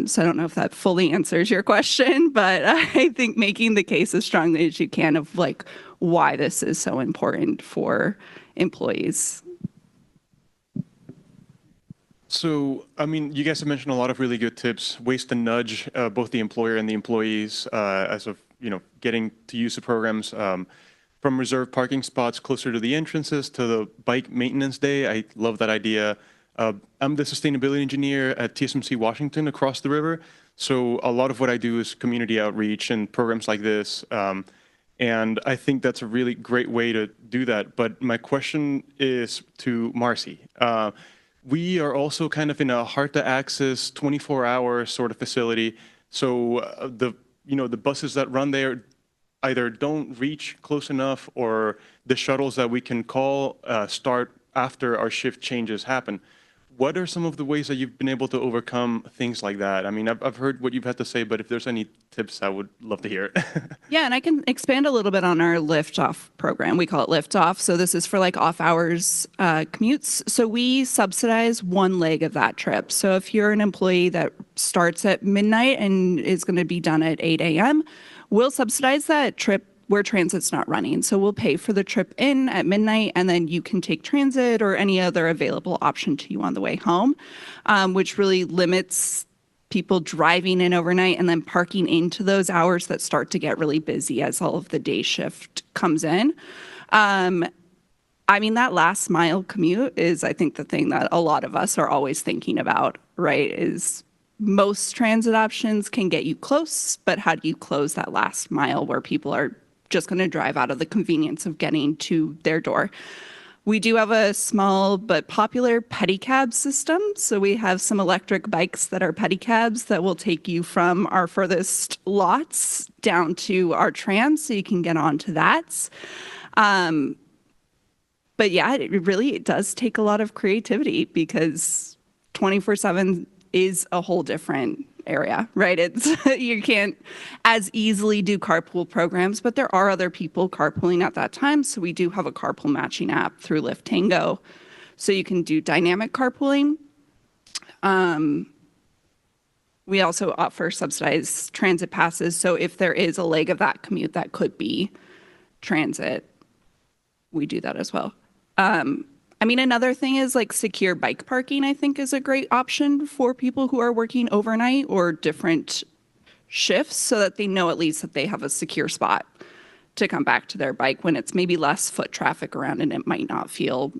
So I don't know if that fully answers your question, but I think making the case as strongly as you can of like why this is so important for employees. So, you guys have mentioned a lot of really good tips, ways to nudge both the employer and the employees as of, getting to use the programs, from reserved parking spots closer to the entrances to the bike maintenance day. I love that idea. I'm the sustainability engineer at TSMC Washington across the river. So a lot of what I do is community outreach and programs like this. And I think that's a really great way to do that. But my question is to Marcy. We are also kind of in a hard to access 24-hour sort of facility. So the buses that run there either don't reach close enough, or the shuttles that we can call start after our shift changes happen. What are some of the ways that you've been able to overcome things like that? I've heard what you've had to say, but if there's any tips, I would love to hear it. Yeah, and I can expand a little bit on our lift off program. We call it lift off. So this is for like off hours commutes. So we subsidize one leg of that trip. So if you're an employee that starts at midnight and is going to be done at 8 a.m., we'll subsidize that trip where transit's not running. So we'll pay for the trip in at midnight, and then you can take transit or any other available option to you on the way home, which really limits people driving in overnight and then parking into those hours that start to get really busy as all of the day shift comes in. That last mile commute is, I think, the thing that a lot of us are always thinking about, right? Is most transit options can get you close, but how do you close that last mile where people are just going to drive out of the convenience of getting to their door? We do have a small but popular pedicab system. So we have some electric bikes that are pedicabs that will take you from our furthest lots down to our trams, so you can get onto that. But yeah, it does take a lot of creativity, because 24/7 is a whole different area, right? You can't as easily do carpool programs, but there are other people carpooling at that time. So we do have a carpool matching app through Lyft Tango. So you can do dynamic carpooling. We also offer subsidized transit passes. So if there is a leg of that commute that could be transit, we do that as well. I mean, another thing is like secure bike parking, I think is a great option for people who are working overnight or different shifts so that they know at least that they have a secure spot to come back to their bike when it's maybe less foot traffic around and it might not feel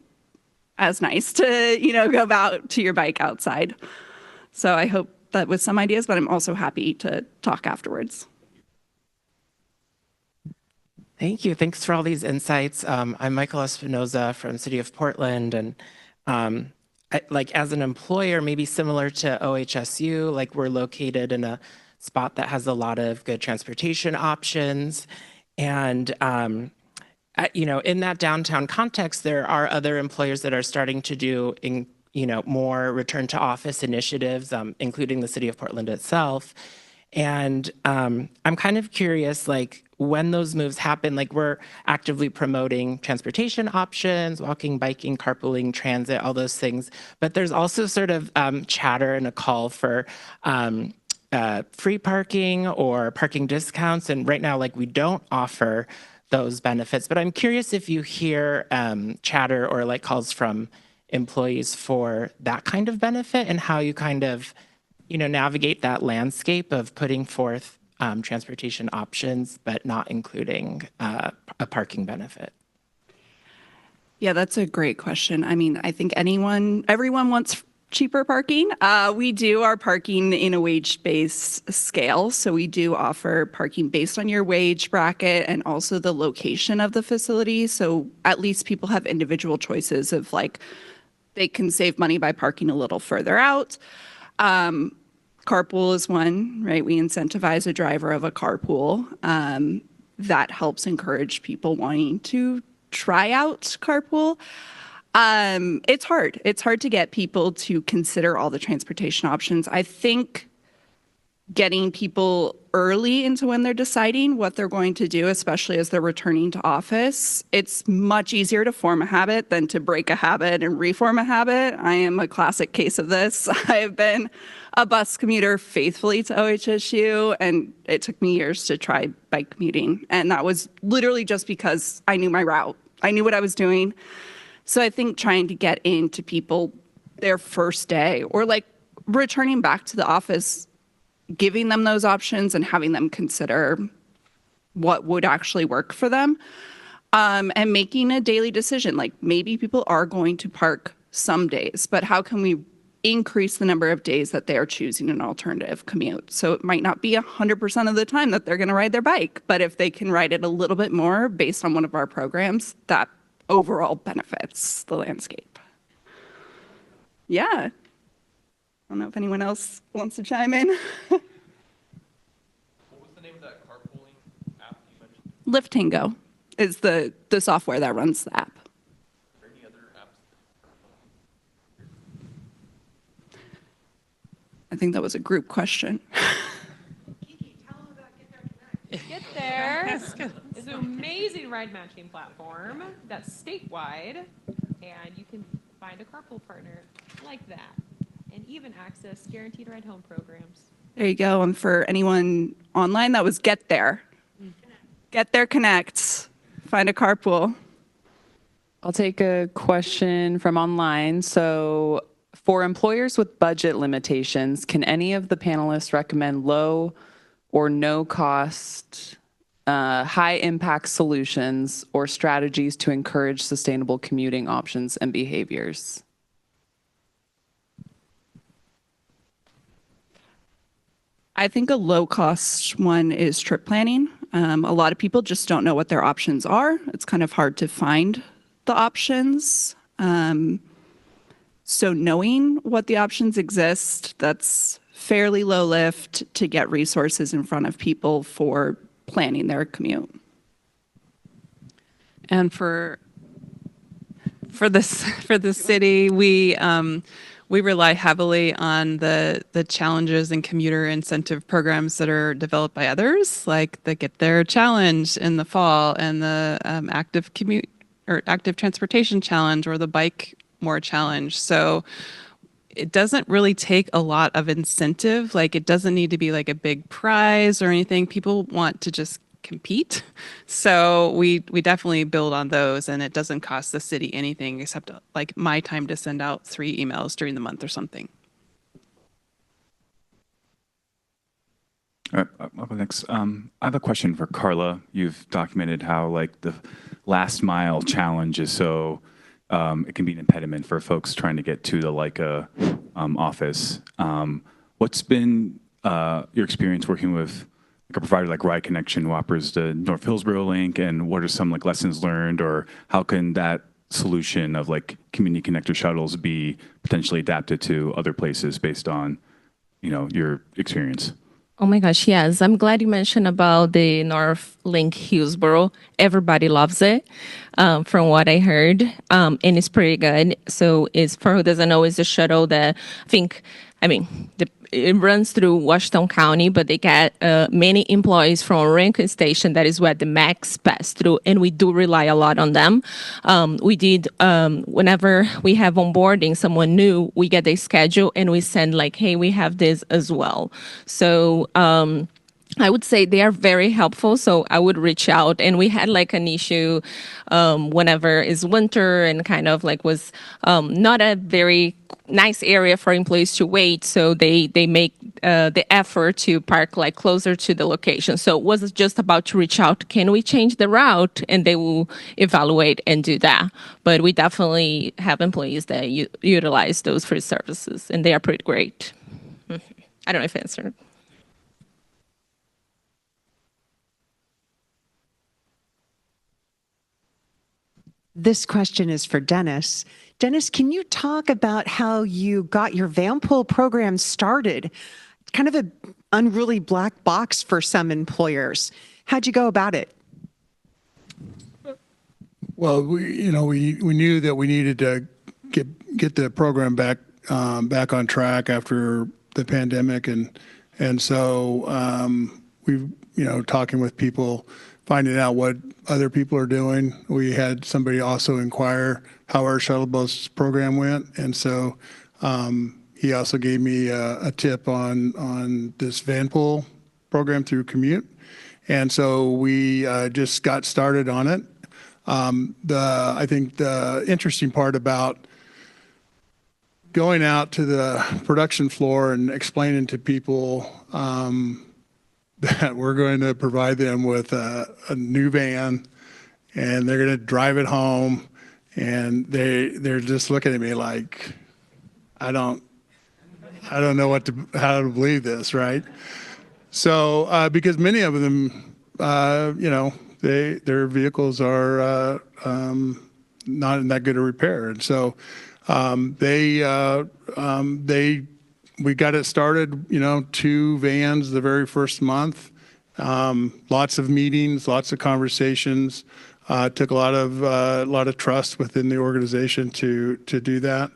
as nice to, go out to your bike outside. So I hope that was some ideas, but I'm also happy to talk afterwards. Thank you. Thanks for all these insights. I'm Michael Espinoza from the City of Portland, and as an employer, maybe similar to OHSU, like we're located in a spot that has a lot of good transportation options, and in that downtown context, there are other employers that are starting to do more return to office initiatives, including the City of Portland itself. And I'm kind of curious, like, when those moves happen, like we're actively promoting transportation options, walking, biking, carpooling, transit, all those things. But there's also sort of chatter and a call for free parking or parking discounts. And right now, like, we don't offer those benefits. But I'm curious if you hear chatter or like calls from employees for that kind of benefit and how you kind of navigate that landscape of putting forth transportation options, but not including a parking benefit. Yeah, that's a great question. I mean, I think everyone wants cheaper parking. We do our parking in a wage-based scale. So we do offer parking based on your wage bracket and also the location of the facility. So at least people have individual choices of like, they can save money by parking a little further out. Carpool is one, right? We incentivize a driver of a carpool. That helps encourage people wanting to try out carpool. It's hard. It's hard to get people to consider all the transportation options. I think getting people early into when they're deciding what they're going to do, especially as they're returning to office, it's much easier to form a habit than to break a habit and reform a habit. I am a classic case of this. I have been a bus commuter faithfully to OHSU, and it took me years to try bike commuting. And that was literally just because I knew my route. I knew what I was doing. So I think trying to get into people their first day or like returning back to the office, giving them those options and having them consider what would actually work for them, and making a daily decision. Like maybe people are going to park some days, but how can we increase the number of days that they are choosing an alternative commute? So it might not be 100% of the time that they're going to ride their bike, but if they can ride it a little bit more based on one of our programs, that overall benefits the landscape. Yeah. I don't know if anyone else wants to chime in. What was the name of that carpooling app you mentioned? Lyft Tango is the software that runs the app. Are there any other apps? I think that was a group question. Get There is an amazing ride matching platform that's statewide, and you can find a carpool partner like that, and even access guaranteed ride home programs. There you go. And for anyone online, that was Get There. Get There connects. Find a carpool. I'll take a question from online. So for employers with budget limitations, can any of the panelists recommend low or no cost, high impact solutions or strategies to encourage sustainable commuting options and behaviors? I think a low cost one is trip planning. A lot of people just don't know what their options are. It's kind of hard to find the options. So knowing what the options exist, that's fairly low lift to get resources in front of people for planning their commute. And for the city, we rely heavily on the challenges and commuter incentive programs that are developed by others, like the Get There Challenge in the fall and the active transportation challenge or the Bike More Challenge. So it doesn't really take a lot of incentive. Like it doesn't need to be like a big prize or anything. People want to just compete. So we definitely build on those, and it doesn't cost the city anything except like my time to send out 3 emails during the month or something. All right, I'll go next. I have a question for Carla. You've documented how like the last mile challenge is so it can be an impediment for folks trying to get to the LAIKA office. What's been your experience working with like a provider like Ride Connection who offers the North Hillsboro link, and what are some like lessons learned, or how can that solution of like community connector shuttles be potentially adapted to other places based on, you know, your experience? Oh my gosh, yes. I'm glad you mentioned about the North Link Hillsboro. Everybody loves it, from what I heard, and it's pretty good. So it's, for who doesn't know, it's a shuttle that it runs through Washington County, but they get many employees from Rankin Station. That is where the max pass through, and we do rely a lot on them. We did, whenever we have onboarding someone new, we get their schedule and we send like, hey, we have this as well. So I would say they are very helpful. So I would reach out, and we had like an issue whenever it's winter and kind of like was not a very nice area for employees to wait. So they make the effort to park like closer to the location. So it was just about to reach out, can we change the route? And they will evaluate and do that. But we definitely have employees that utilize those free services, and they are pretty great. I don't know if I answered. This question is for Dennis. Dennis, can you talk about how you got your Vanpool program started? Kind of an unruly black box for some employers. How'd you go about it? Well, we knew that we needed to get the program back on track after the pandemic, and so we talking with people, finding out what other people are doing. We had somebody also inquire how our shuttle bus program went, and so he also gave me a tip on this Vanpool program through Commute, and so we just got started on it. I think the interesting part about going out to the production floor and explaining to people that we're going to provide them with a new van, and they're going to drive it home, and they're just looking at me like, I don't know how to believe this, right? So because many of them, their vehicles are not in that good a repair, and so we got it started, 2 vans the very first month. Lots of meetings, lots of conversations. Took a lot of trust within the organization to do that.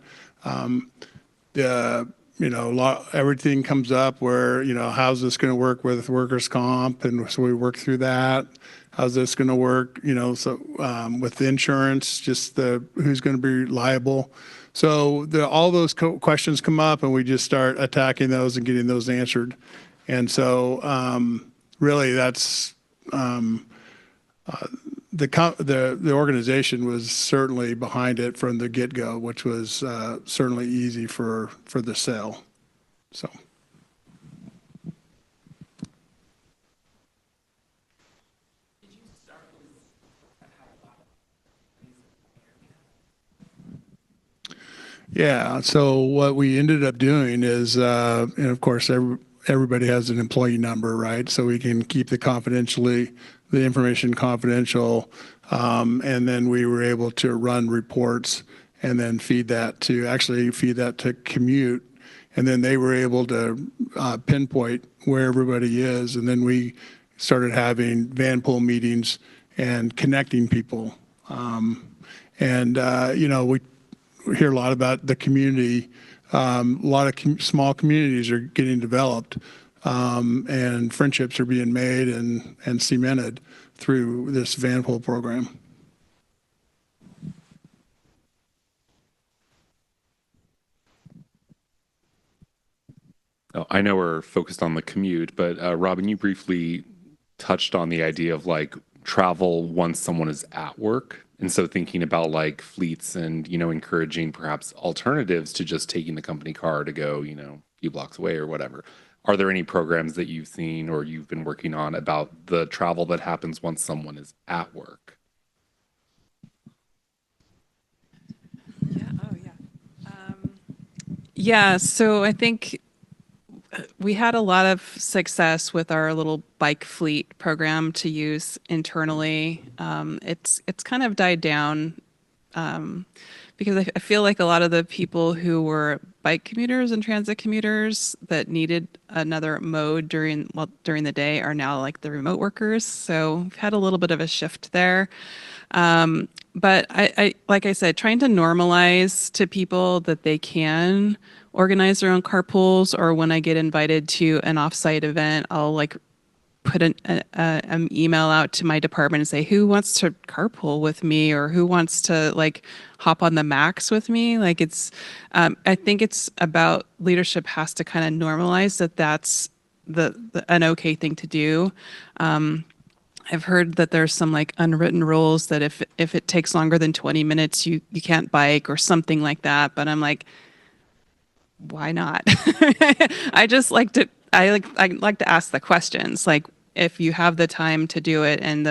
Everything comes up where, how's this going to work with workers' comp, and so we work through that. How's this going to work, with the insurance, just who's going to be liable. So all those questions come up, and we just start attacking those and getting those answered. And so really that's the organization was certainly behind it from the get-go, which was certainly easy for the sale. So. Yeah. So what we ended up doing is, and of course, everybody has an employee number, right? So we can keep the information confidential, and then we were able to run reports and then feed that to Commute, and then they were able to pinpoint where everybody is, and then we started having Vanpool meetings and connecting people, we hear a lot about the community. A lot of small communities are getting developed, and friendships are being made and cemented through this Vanpool program. I know we're focused on the commute, but Robin, you briefly touched on the idea of like travel once someone is at work. And so thinking about like fleets and, encouraging perhaps alternatives to just taking the company car to go, a few blocks away or whatever. Are there any programs that you've seen or you've been working on about the travel that happens once someone is at work? Yeah, so I think we had a lot of success with our little bike fleet program to use internally. It's kind of died down because I feel like a lot of the people who were bike commuters and transit commuters that needed another mode during the day are now like the remote workers. So we've had a little bit of a shift there. But I, like I said, trying to normalize to people that they can organize their own carpools, or when I get invited to an offsite event, I'll like put an email out to my department and say, who wants to carpool with me, or who wants to like hop on the max with me? Like I think it's about leadership has to kind of normalize that that's an okay thing to do. I've heard that there's some like unwritten rules that if it takes longer than 20 minutes, you can't bike or something like that. But I'm like, why not? I like to ask the questions. Like if you have the time to do it and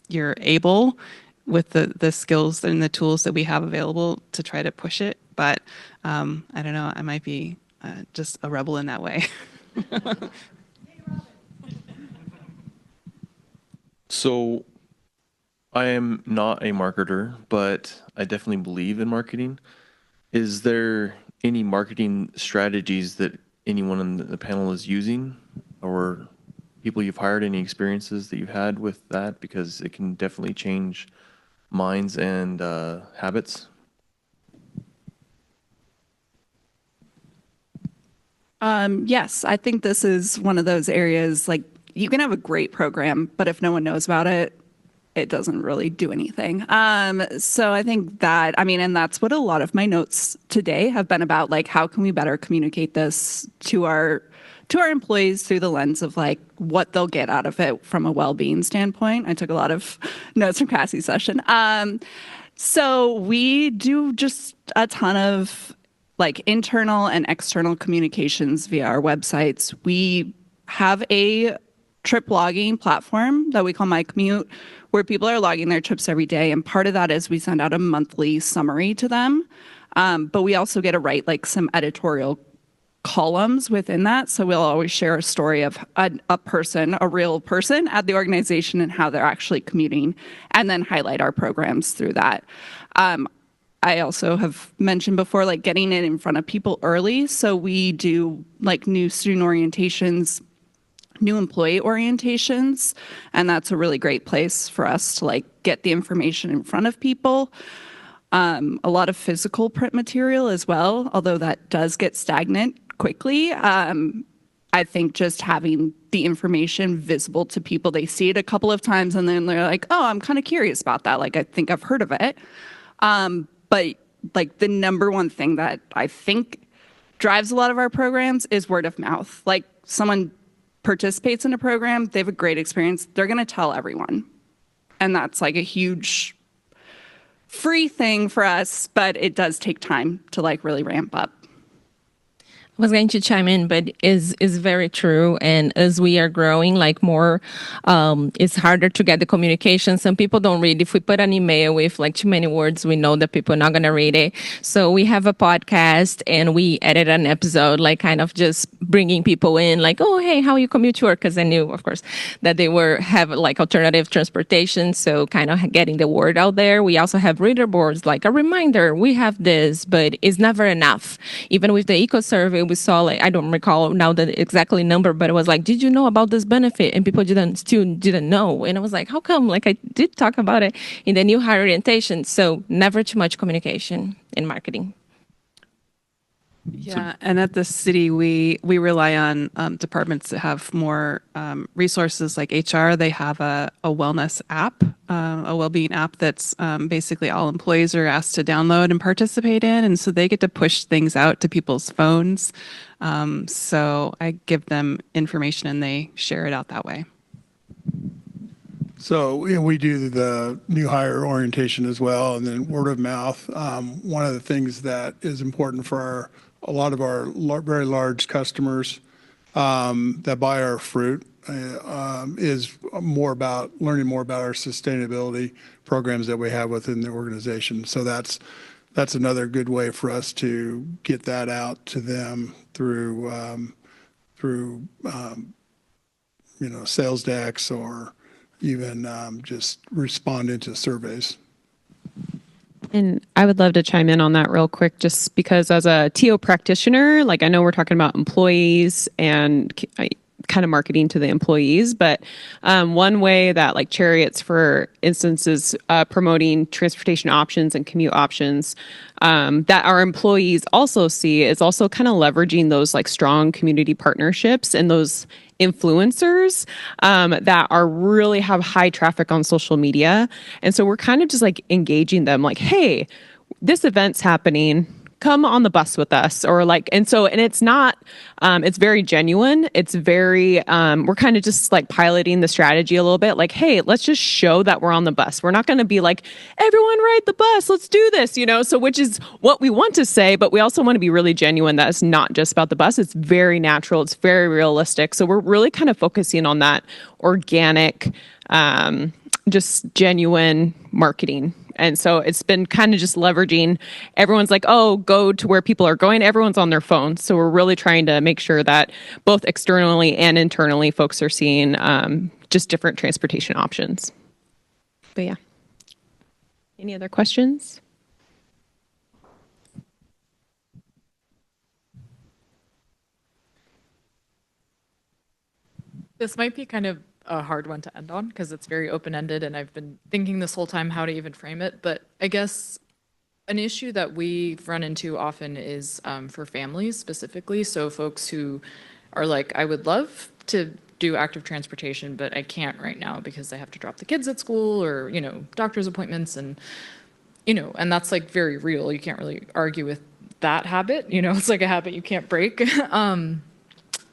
you're able with the skills and the tools that we have available to try to push it. But I don't know, I might be just a rebel in that way. So I am not a marketer, but I definitely believe in marketing. Is there any marketing strategies that anyone in the panel is using, or people you've hired, any experiences that you've had with that? Because it can definitely change minds and habits. Yes, I think this is one of those areas, like you can have a great program, but if no one knows about it, it doesn't really do anything. So I think that, and that's what a lot of my notes today have been about, like how can we better communicate this to our employees through the lens of like what they'll get out of it from a well-being standpoint. I took a lot of notes from Cassie's session. So we do just a ton of like internal and external communications via our websites. We have a trip logging platform that we call My Commute, where people are logging their trips every day. And part of that is we send out a monthly summary to them. But we also get to write like some editorial columns within that. So we'll always share a story of a real person at the organization and how they're actually commuting, and then highlight our programs through that. I also have mentioned before, like getting it in front of people early. So we do like new student orientations, new employee orientations, and that's a really great place for us to like get the information in front of people. A lot of physical print material as well, although that does get stagnant quickly. I think just having the information visible to people, they see it a couple of times and then they're like, oh, I'm kind of curious about that. Like, I think I've heard of it. But like the number one thing that I think drives a lot of our programs is word of mouth. Like someone participates in a program, they have a great experience, they're going to tell everyone. And that's like a huge free thing for us, but it does take time to like really ramp up. I was going to chime in, but is very true. And as we are growing, like more, it's harder to get the communication. Some people don't read. If we put an email with like too many words, we know that people are not going to read it. So we have a podcast and we edit an episode, like kind of just bringing people in, like, oh, hey, how you commute to work? Because I knew, of course, that they have like alternative transportation. So kind of getting the word out there. We also have reader boards, like a reminder, we have this, but it's never enough. Even with the eco survey, we saw, like, I don't recall now the exactly number, but it was like, did you know about this benefit? And people still didn't know. And I was like, how come? Like, I did talk about it in the new hire orientation. So never too much communication in marketing. Yeah, and at the city, we rely on departments that have more resources like HR. They have a wellness app, a well-being app that's basically all employees are asked to download and participate in. And so they get to push things out to people's phones. So I give them information and they share it out that way. So we do the new hire orientation as well, and then word of mouth. One of the things that is important for a lot of our very large customers that buy our fruit is learning more about our sustainability programs that we have within the organization. So that's another good way for us to get that out to them through sales decks or even just responding to surveys. And I would love to chime in on that real quick, just because as a TO practitioner, like I know we're talking about employees and kind of marketing to the employees, but one way that like Chariots, for instance, is promoting transportation options and commute options that our employees also see is also kind of leveraging those like strong community partnerships and those influencers that are really have high traffic on social media. And so we're kind of just like engaging them like, hey, this event's happening, come on the bus with us, or like, and it's not, it's very genuine. It's very, we're kind of just like piloting the strategy a little bit like, hey, let's just show that we're on the bus. We're not going to be like, everyone ride the bus, let's do this, so which is what we want to say, but we also want to be really genuine. That it's not just about the bus. It's very natural. It's very realistic. So we're really kind of focusing on that organic, just genuine marketing. And so it's been kind of just leveraging, everyone's like, oh, go to where people are going. Everyone's on their phones. So we're really trying to make sure that both externally and internally folks are seeing just different transportation options. But yeah. Any other questions? This might be kind of a hard one to end on because it's very open-ended and I've been thinking this whole time how to even frame it. But I guess an issue that we've run into often is for families specifically. So folks who are like, I would love to do active transportation, but I can't right now because I have to drop the kids at school or, doctor's appointments and that's like very real. You can't really argue with that habit. It's like a habit you can't break.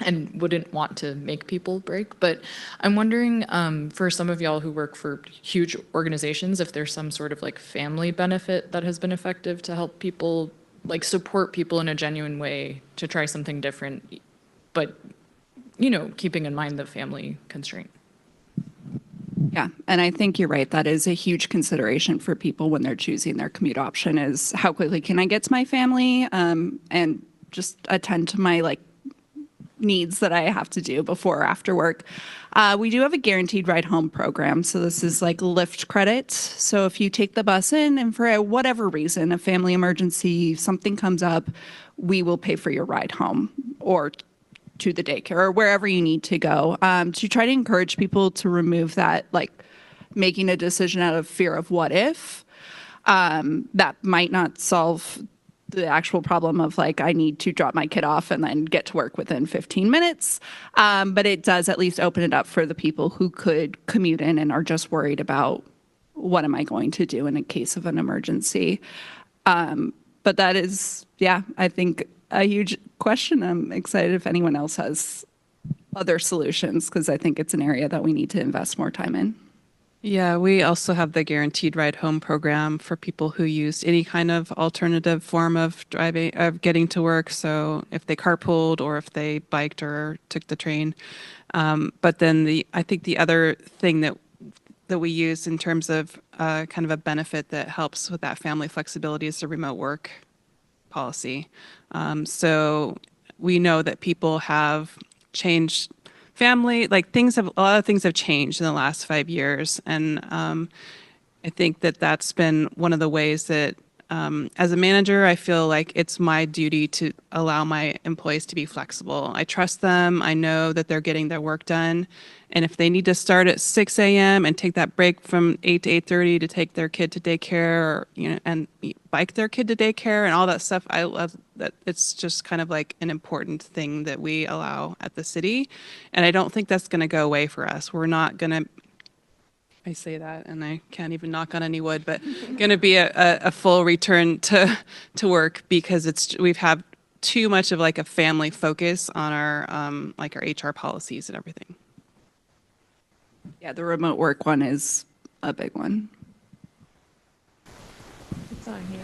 And wouldn't want to make people break. But I'm wondering for some of y'all who work for huge organizations, if there's some sort of like family benefit that has been effective to help people, like support people in a genuine way to try something different, but, keeping in mind the family constraint. Yeah, and I think you're right. That is a huge consideration for people when they're choosing their commute option is how quickly can I get to my family and just attend to my needs that I have to do before or after work. We do have a guaranteed ride home program. So this is like Lyft credit. So if you take the bus in and for whatever reason, a family emergency, something comes up, we will pay for your ride home or to the daycare or wherever you need to go to try to encourage people to remove that, like making a decision out of fear of what if. That might not solve the actual problem of like, I need to drop my kid off and then get to work within 15 minutes. But it does at least open it up for the people who could commute in and are just worried about what am I going to do in a case of an emergency. But that is, I think a huge question. I'm excited if anyone else has other solutions because I think it's an area that we need to invest more time in. Yeah, we also have the guaranteed ride home program for people who used any kind of alternative form of getting to work. So if they carpooled or if they biked or took the train. But then I think the other thing that we use in terms of kind of a benefit that helps with that family flexibility is the remote work policy. So we know that people have changed family, a lot of things have changed in the last 5 years. And I think that that's been one of the ways that as a manager, I feel like it's my duty to allow my employees to be flexible. I trust them. I know that they're getting their work done. And if they need to start at 6 a.m. and take that break from 8 to 8:30 to take their kid to daycare or, and bike their kid to daycare and all that stuff, I love that. It's just kind of like an important thing that we allow at the city. And I don't think that's going to go away for us. We're not going to, I say that and I can't even knock on any wood, but going to be a full return to work because we've had too much of like a family focus on our our HR policies and everything. Yeah, the remote work one is a big one. It's on here.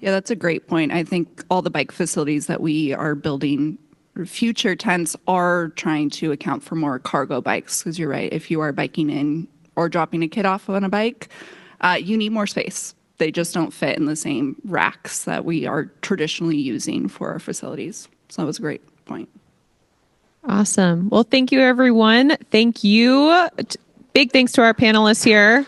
Yeah, that's a great point. I think all the bike facilities that we are building, future tents are trying to account for more cargo bikes, because you're right. If you are biking in or dropping a kid off on a bike, you need more space. They just don't fit in the same racks that we are traditionally using for our facilities. So that was a great point. Awesome. Well, thank you, everyone. Thank you. Big thanks to our panelists here.